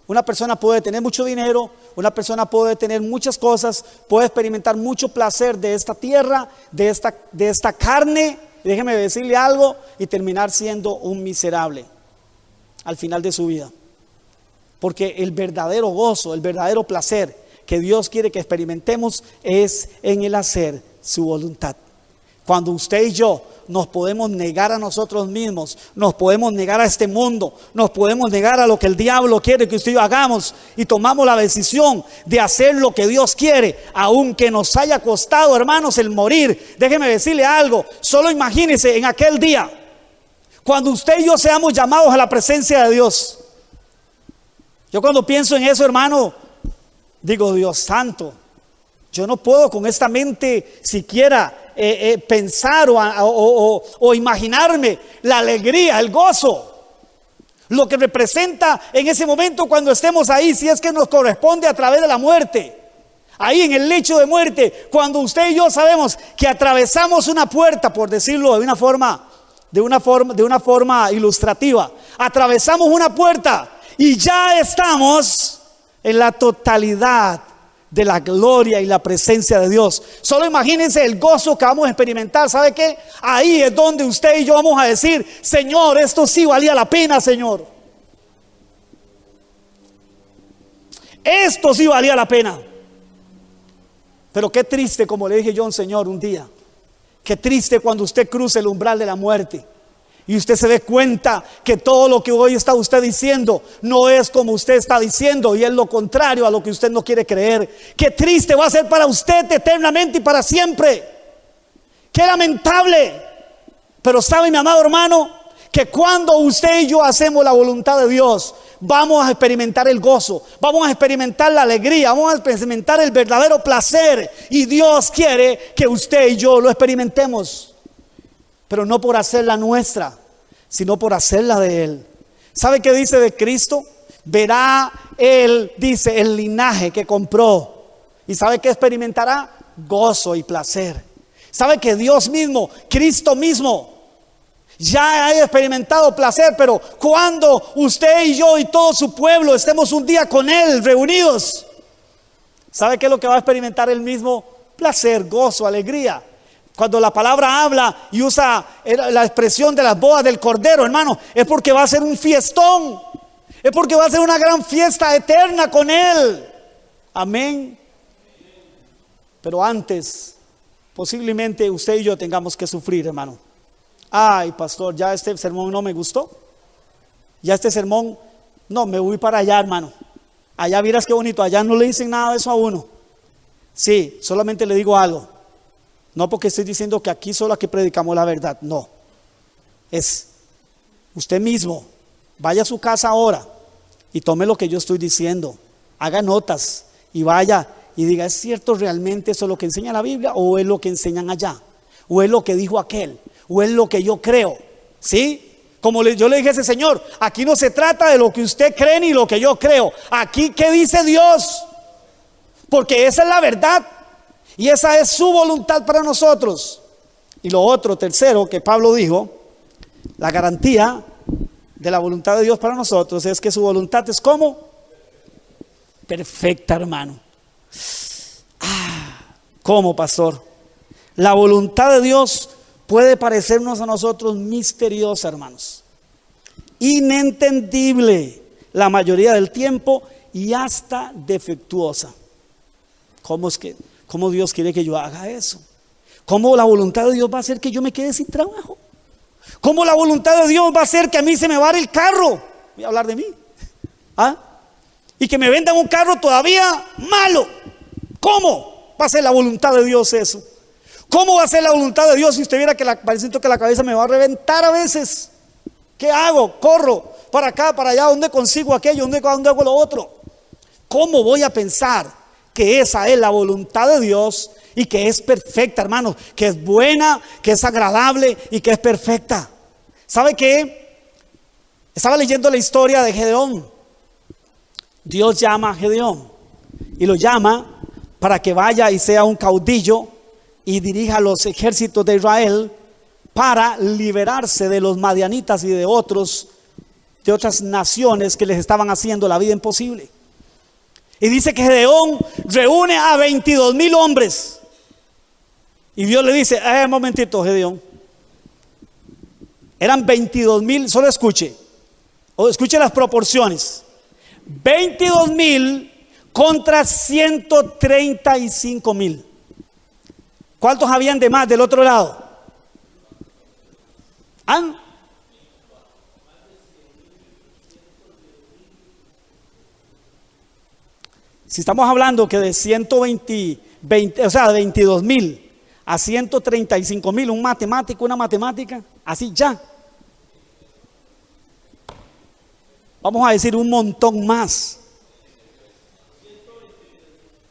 Una persona puede tener mucho dinero, una persona puede tener muchas cosas, puede experimentar mucho placer de esta tierra, de esta carne, déjeme decirle algo, y terminar siendo un miserable al final de su vida. Porque el verdadero gozo, el verdadero placer que Dios quiere que experimentemos es en el hacer su voluntad. Cuando usted y yo nos podemos negar a nosotros mismos, nos podemos negar a este mundo, nos podemos negar a lo que el diablo quiere que usted y yo hagamos y tomamos la decisión de hacer lo que Dios quiere, aunque nos haya costado, hermanos, el morir. Déjeme decirle algo, solo imagínese en aquel día, cuando usted y yo seamos llamados a la presencia de Dios. Yo cuando pienso en eso, hermano, digo, Dios santo, yo no puedo con esta mente siquiera pensar o imaginarme la alegría, el gozo, lo que representa en ese momento cuando estemos ahí, si es que nos corresponde a través de la muerte, ahí en el lecho de muerte, cuando usted y yo sabemos que atravesamos una puerta, por decirlo de una forma ilustrativa, atravesamos una puerta y ya estamos en la totalidad de la gloria y la presencia de Dios. Solo imagínense el gozo que vamos a experimentar. ¿Sabe qué? Ahí es donde usted y yo vamos a decir, Señor, esto sí valía la pena, Señor. Esto sí valía la pena. Pero qué triste, como le dije yo a un señor un día, qué triste cuando usted cruza el umbral de la muerte y usted se dé cuenta que todo lo que hoy está usted diciendo no es como usted está diciendo y es lo contrario a lo que usted no quiere creer. Qué triste va a ser para usted eternamente y para siempre. Qué lamentable. Pero sabe, mi amado hermano, que cuando usted y yo hacemos la voluntad de Dios, vamos a experimentar el gozo, vamos a experimentar la alegría, vamos a experimentar el verdadero placer. Y Dios quiere que usted y yo lo experimentemos, pero no por hacerla nuestra, sino por hacerla de Él. ¿Sabe qué dice de Cristo? Verá Él, dice, el linaje que compró. ¿Y sabe qué experimentará? Gozo y placer. ¿Sabe que Dios mismo, Cristo mismo, ya ha experimentado placer? Pero cuando usted y yo y todo su pueblo estemos un día con Él reunidos, ¿sabe qué es lo que va a experimentar Él mismo? Placer, gozo, alegría. Cuando la palabra habla y usa la expresión de las bodas del Cordero, hermano, es porque va a ser un fiestón, es porque va a ser una gran fiesta eterna con Él. Amén. Pero antes, posiblemente usted y yo tengamos que sufrir, hermano. Ay, pastor, ya este sermón no me gustó. Ya este sermón, no, me voy para allá, hermano. Allá vieras qué bonito, allá no le dicen nada de eso a uno. Sí, solamente le digo algo. No porque estoy diciendo que aquí solo aquí predicamos la verdad, no. Es usted mismo, vaya a su casa ahora y tome lo que yo estoy diciendo. Haga notas y vaya y diga, ¿es cierto realmente eso es lo que enseña la Biblia? ¿O es lo que enseñan allá? ¿O es lo que dijo aquel? ¿O es lo que yo creo? ¿Sí? Como yo le dije a ese señor, aquí no se trata de lo que usted cree ni lo que yo creo. Aquí, ¿qué dice Dios? Porque esa es la verdad y esa es su voluntad para nosotros. Y lo otro, tercero, que Pablo dijo, la garantía de la voluntad de Dios para nosotros es que su voluntad es ¿cómo? Perfecta, hermano. ¿Cómo, pastor? La voluntad de Dios puede parecernos a nosotros misteriosa, hermanos, inentendible la mayoría del tiempo y hasta defectuosa. ¿Cómo Dios quiere que yo haga eso? ¿Cómo la voluntad de Dios va a hacer que yo me quede sin trabajo? ¿Cómo la voluntad de Dios va a hacer que a mí se me vare el carro? Voy a hablar de mí. Y que me vendan un carro todavía malo. ¿Cómo va a ser la voluntad de Dios eso? ¿Cómo va a ser la voluntad de Dios si usted viera que siento que la cabeza me va a reventar a veces? ¿Qué hago? Corro para acá, para allá, ¿dónde consigo aquello? ¿Dónde hago lo otro? ¿Cómo voy a pensar que esa es la voluntad de Dios y que es perfecta, hermanos? Que es buena, que es agradable y que es perfecta. ¿Sabe qué? Estaba leyendo la historia de Gedeón. Dios llama a Gedeón y lo llama para que vaya y sea un caudillo y dirija los ejércitos de Israel para liberarse de los madianitas y de otras naciones que les estaban haciendo la vida imposible. Y dice que Gedeón reúne a 22,000 hombres. Y Dios le dice, un momentito, Gedeón. Eran 22,000, solo escuche las proporciones. 22,000 contra 135,000. ¿Cuántos habían de más del otro lado? Si estamos hablando que de 22,000 a 135,000, una matemática, así ya. Vamos a decir un montón más.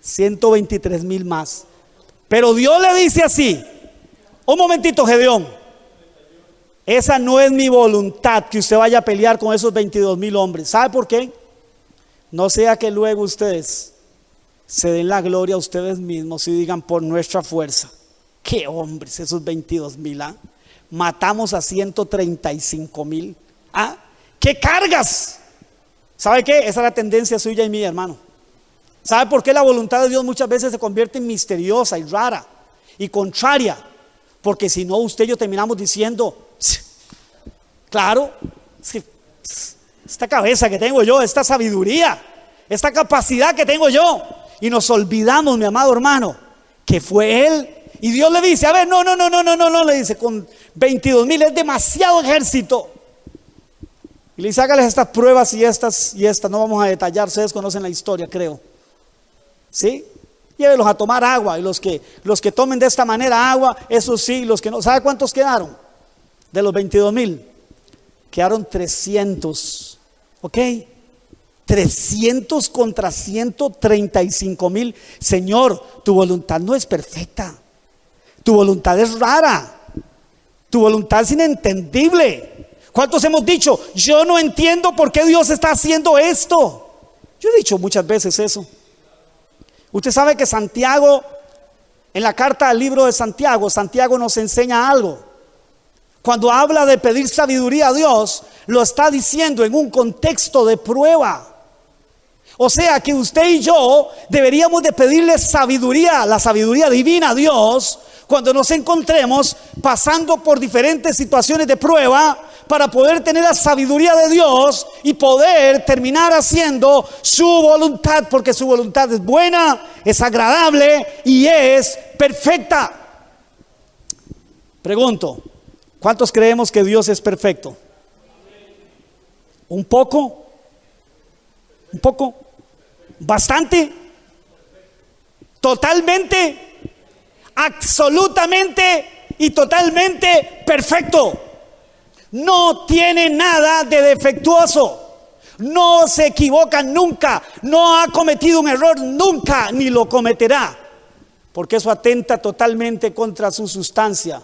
123,000 más. Pero Dios le dice así: un momentito, Gedeón, esa no es mi voluntad que usted vaya a pelear con esos 22,000 hombres. ¿Sabe por qué? No sea que luego ustedes se den la gloria a ustedes mismos y digan, por nuestra fuerza, qué hombres esos 22,000, matamos a 135,000. ¿Qué cargas? ¿Sabe qué? Esa es la tendencia suya y mía, hermano. ¿Sabe por qué la voluntad de Dios muchas veces se convierte en misteriosa y rara y contraria? Porque si no, usted y yo terminamos diciendo, claro, es que esta cabeza que tengo yo, esta sabiduría, esta capacidad que tengo yo, y nos olvidamos, mi amado hermano, que fue Él. Y Dios le dice, a ver, no, le dice, con 22,000 es demasiado ejército. Y le dice, hágales estas pruebas y estas, no vamos a detallar, ustedes conocen la historia, creo. ¿Sí? Llévelos a tomar agua, y los que tomen de esta manera agua, eso sí, los que no, ¿sabe cuántos quedaron? De los 22,000, quedaron 300, ¿ok? 300 contra 135,000. Señor, tu voluntad no es perfecta. Tu voluntad es rara. Tu voluntad es inentendible. ¿Cuántos hemos dicho, yo no entiendo por qué Dios está haciendo esto? Yo he dicho muchas veces eso. Usted sabe que Santiago, en la carta al libro de Santiago, Santiago nos enseña algo. Cuando habla de pedir sabiduría a Dios, lo está diciendo en un contexto de prueba. O sea que usted y yo deberíamos de pedirle sabiduría, la sabiduría divina a Dios, cuando nos encontremos pasando por diferentes situaciones de prueba, para poder tener la sabiduría de Dios y poder terminar haciendo su voluntad, porque su voluntad es buena, es agradable y es perfecta. Pregunto, ¿cuántos creemos que Dios es perfecto? ¿Un poco? ¿Un poco? ¿Bastante? ¿Totalmente? Absolutamente y totalmente perfecto. No tiene nada de defectuoso. No se equivoca nunca. No ha cometido un error nunca, ni lo cometerá. Porque eso atenta totalmente contra su sustancia,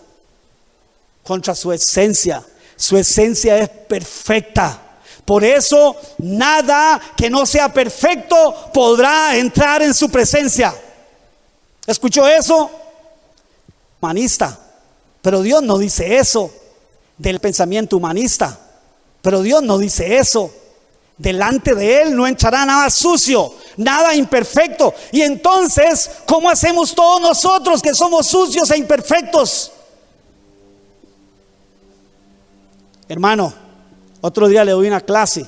contra su esencia. Su esencia es perfecta. Por eso nada que no sea perfecto podrá entrar en su presencia. ¿Escuchó eso? Humanista. Pero Dios no dice eso. Del pensamiento humanista. Pero Dios no dice eso. Delante de Él no entrará nada sucio, nada imperfecto. Y entonces, ¿cómo hacemos todos nosotros que somos sucios e imperfectos? Hermano, otro día le doy una clase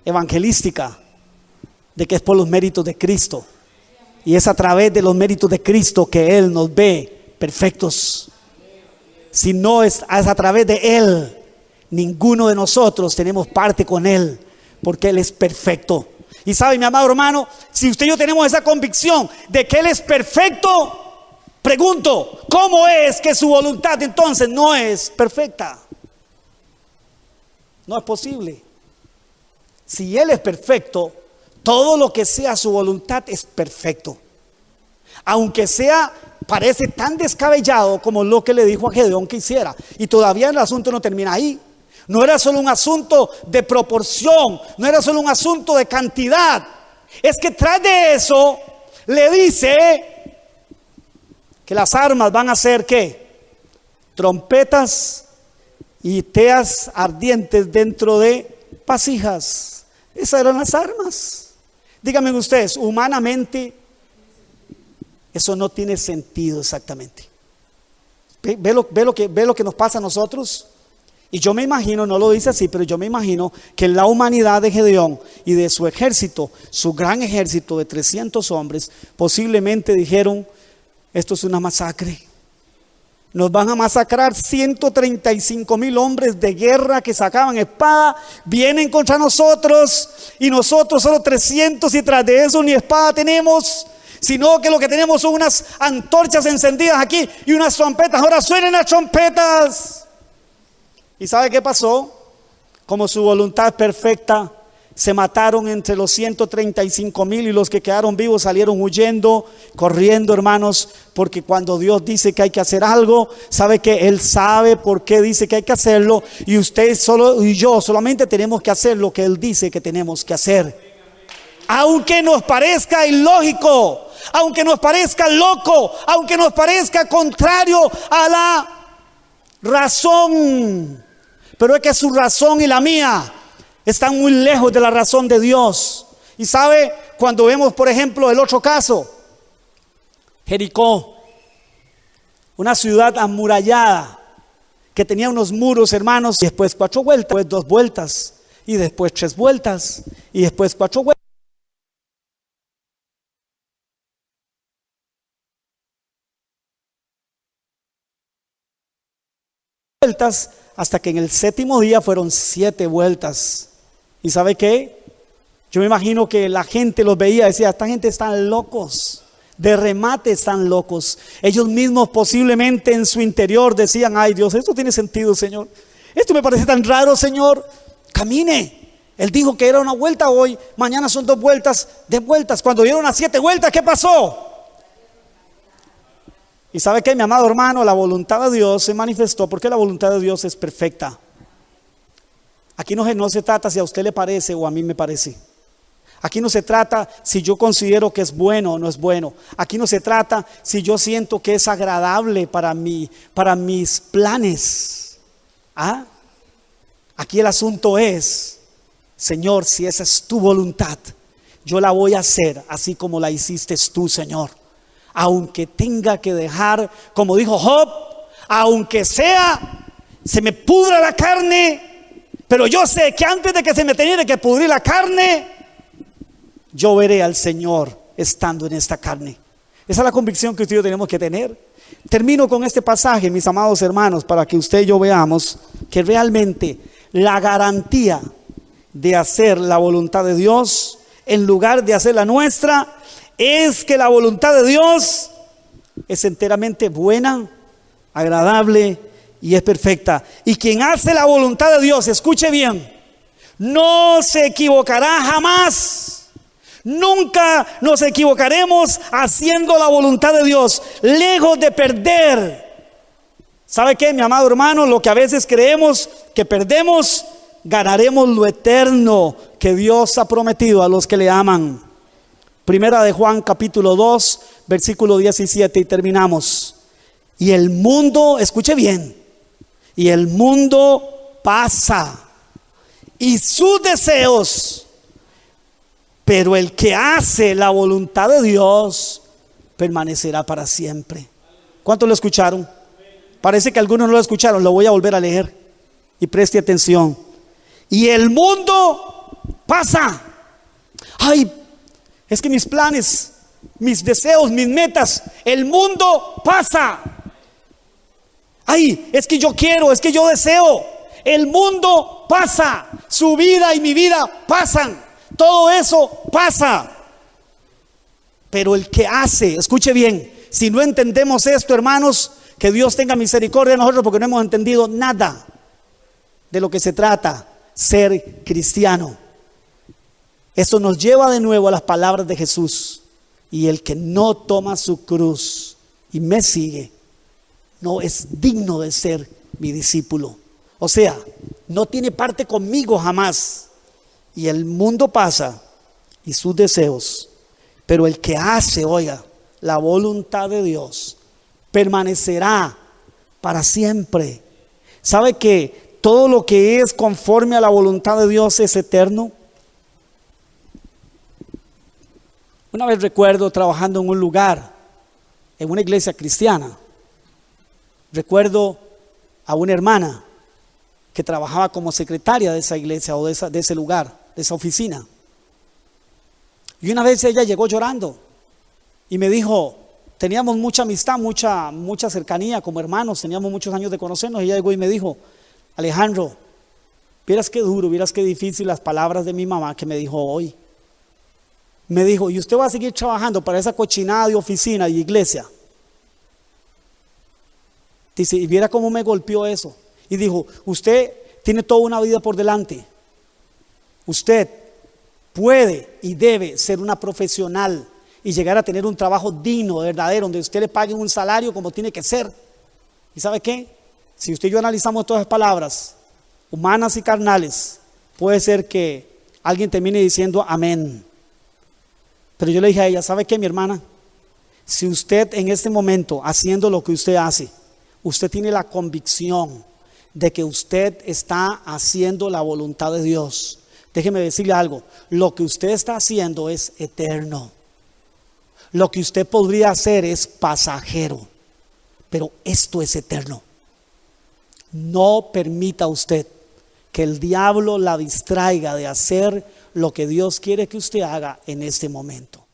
evangelística de que es por los méritos de Cristo. Y es a través de los méritos de Cristo que Él nos ve perfectos. Si no es a través de Él, ninguno de nosotros tenemos parte con Él, porque Él es perfecto. Y sabe, mi amado hermano, si usted y yo tenemos esa convicción de que Él es perfecto, pregunto, ¿cómo es que su voluntad entonces no es perfecta? No es posible. Si Él es perfecto, todo lo que sea su voluntad es perfecto. Aunque sea, parece tan descabellado como lo que le dijo a Gedeón que hiciera. Y todavía el asunto no termina ahí. No era solo un asunto de proporción, no era solo un asunto de cantidad. Es que tras de eso le dice que las armas van a ser ¿qué? Trompetas y teas ardientes dentro de vasijas. Esas eran las armas. Díganme ustedes, humanamente eso no tiene sentido exactamente. Ve lo que nos pasa a nosotros. Y yo me imagino, no lo dice así, pero yo me imagino que la humanidad de Gedeón y de su ejército, su gran ejército de 300 hombres, posiblemente dijeron, esto es una masacre. Nos van a masacrar 135,000 hombres de guerra que sacaban espada, vienen contra nosotros y nosotros solo 300 y tras de eso ni espada tenemos, sino que lo que tenemos son unas antorchas encendidas aquí y unas trompetas. Ahora suenen las trompetas. ¿Y sabe qué pasó? Como su voluntad perfecta, se mataron entre los 135,000 y los que quedaron vivos salieron huyendo, corriendo, hermanos, porque cuando Dios dice que hay que hacer algo, sabe que Él sabe por qué dice que hay que hacerlo, y usted solo y yo solamente tenemos que hacer lo que Él dice que tenemos que hacer. Aunque nos parezca ilógico, aunque nos parezca loco, aunque nos parezca contrario a la razón, pero es que su razón y la mía están muy lejos de la razón de Dios. Y sabe, cuando vemos por ejemplo el otro caso, Jericó, una ciudad amurallada que tenía unos muros, hermanos, y después 4 vueltas, después 2 vueltas, y después 3 vueltas, y después 4 vueltas, hasta que en el 7º día fueron 7 vueltas. ¿Y sabe qué? Yo me imagino que la gente los veía y decía, esta gente están locos, de remate están locos. Ellos mismos posiblemente en su interior decían, ay Dios, esto tiene sentido, Señor, esto me parece tan raro, Señor, camine. Él dijo que era una vuelta hoy, mañana son 2 vueltas de vueltas. Cuando dieron las 7 vueltas, ¿qué pasó? Y ¿sabe qué, mi amado hermano? La voluntad de Dios se manifestó porque la voluntad de Dios es perfecta. Aquí no se trata si a usted le parece o a mí me parece. Aquí no se trata si yo considero que es bueno o no es bueno. Aquí no se trata si yo siento que es agradable para mí, para mis planes. Aquí el asunto es, Señor, si esa es tu voluntad, yo la voy a hacer así como la hiciste tú, Señor. Aunque tenga que dejar, como dijo Job, aunque sea, se me pudra la carne, pero yo sé que antes de que se me tenga que pudrir la carne, yo veré al Señor estando en esta carne. Esa es la convicción que usted y yo tenemos que tener. Termino con este pasaje, mis amados hermanos, para que usted y yo veamos que realmente la garantía de hacer la voluntad de Dios en lugar de hacer la nuestra es que la voluntad de Dios es enteramente buena, agradable y es perfecta. Y quien hace la voluntad de Dios, escuche bien, no se equivocará jamás. Nunca nos equivocaremos haciendo la voluntad de Dios, lejos de perder. ¿Sabe qué, mi amado hermano? Lo que a veces creemos que perdemos, ganaremos lo eterno que Dios ha prometido a los que le aman. Primera de Juan capítulo 2 versículo 17 y terminamos. Y el mundo, escuche bien, y el mundo pasa y sus deseos, pero el que hace la voluntad de Dios permanecerá para siempre. ¿Cuántos lo escucharon? Parece que algunos no lo escucharon, lo voy a volver a leer y preste atención. Y el mundo pasa. Ay, es que mis planes, mis deseos, mis metas, el mundo pasa. Ay, es que yo quiero, es que yo deseo. El mundo pasa. Su vida y mi vida pasan. Todo eso pasa. Pero el que hace, escuche bien, si no entendemos esto, hermanos, que Dios tenga misericordia de nosotros porque no hemos entendido nada de lo que se trata ser cristiano. Esto nos lleva de nuevo a las palabras de Jesús. Y el que no toma su cruz y me sigue, no es digno de ser mi discípulo. O sea, no tiene parte conmigo jamás. Y el mundo pasa y sus deseos, pero el que hace, oiga, la voluntad de Dios permanecerá para siempre. ¿Sabe que todo lo que es conforme a la voluntad de Dios es eterno? Una vez recuerdo trabajando en un lugar, en una iglesia cristiana. Recuerdo a una hermana que trabajaba como secretaria de esa iglesia o de ese lugar, de esa oficina. Y una vez ella llegó llorando y me dijo, teníamos mucha amistad, mucha cercanía como hermanos, teníamos muchos años de conocernos. Y ella llegó y me dijo, Alejandro, vieras qué duro, vieras qué difícil las palabras de mi mamá que me dijo hoy. Me dijo, ¿y usted va a seguir trabajando para esa cochinada de oficina y iglesia? Dice, y viera cómo me golpeó eso. Y dijo, usted tiene toda una vida por delante. Usted puede y debe ser una profesional y llegar a tener un trabajo digno, verdadero, donde usted le pague un salario como tiene que ser. ¿Y sabe qué? Si usted y yo analizamos todas las palabras humanas y carnales, puede ser que alguien termine diciendo amén. Pero yo le dije a ella, ¿sabe qué, mi hermana? Si usted en este momento, haciendo lo que usted hace, usted tiene la convicción de que usted está haciendo la voluntad de Dios, déjeme decirle algo, lo que usted está haciendo es eterno. Lo que usted podría hacer es pasajero, pero esto es eterno. No permita usted que el diablo la distraiga de hacer lo que Dios quiere que usted haga en este momento.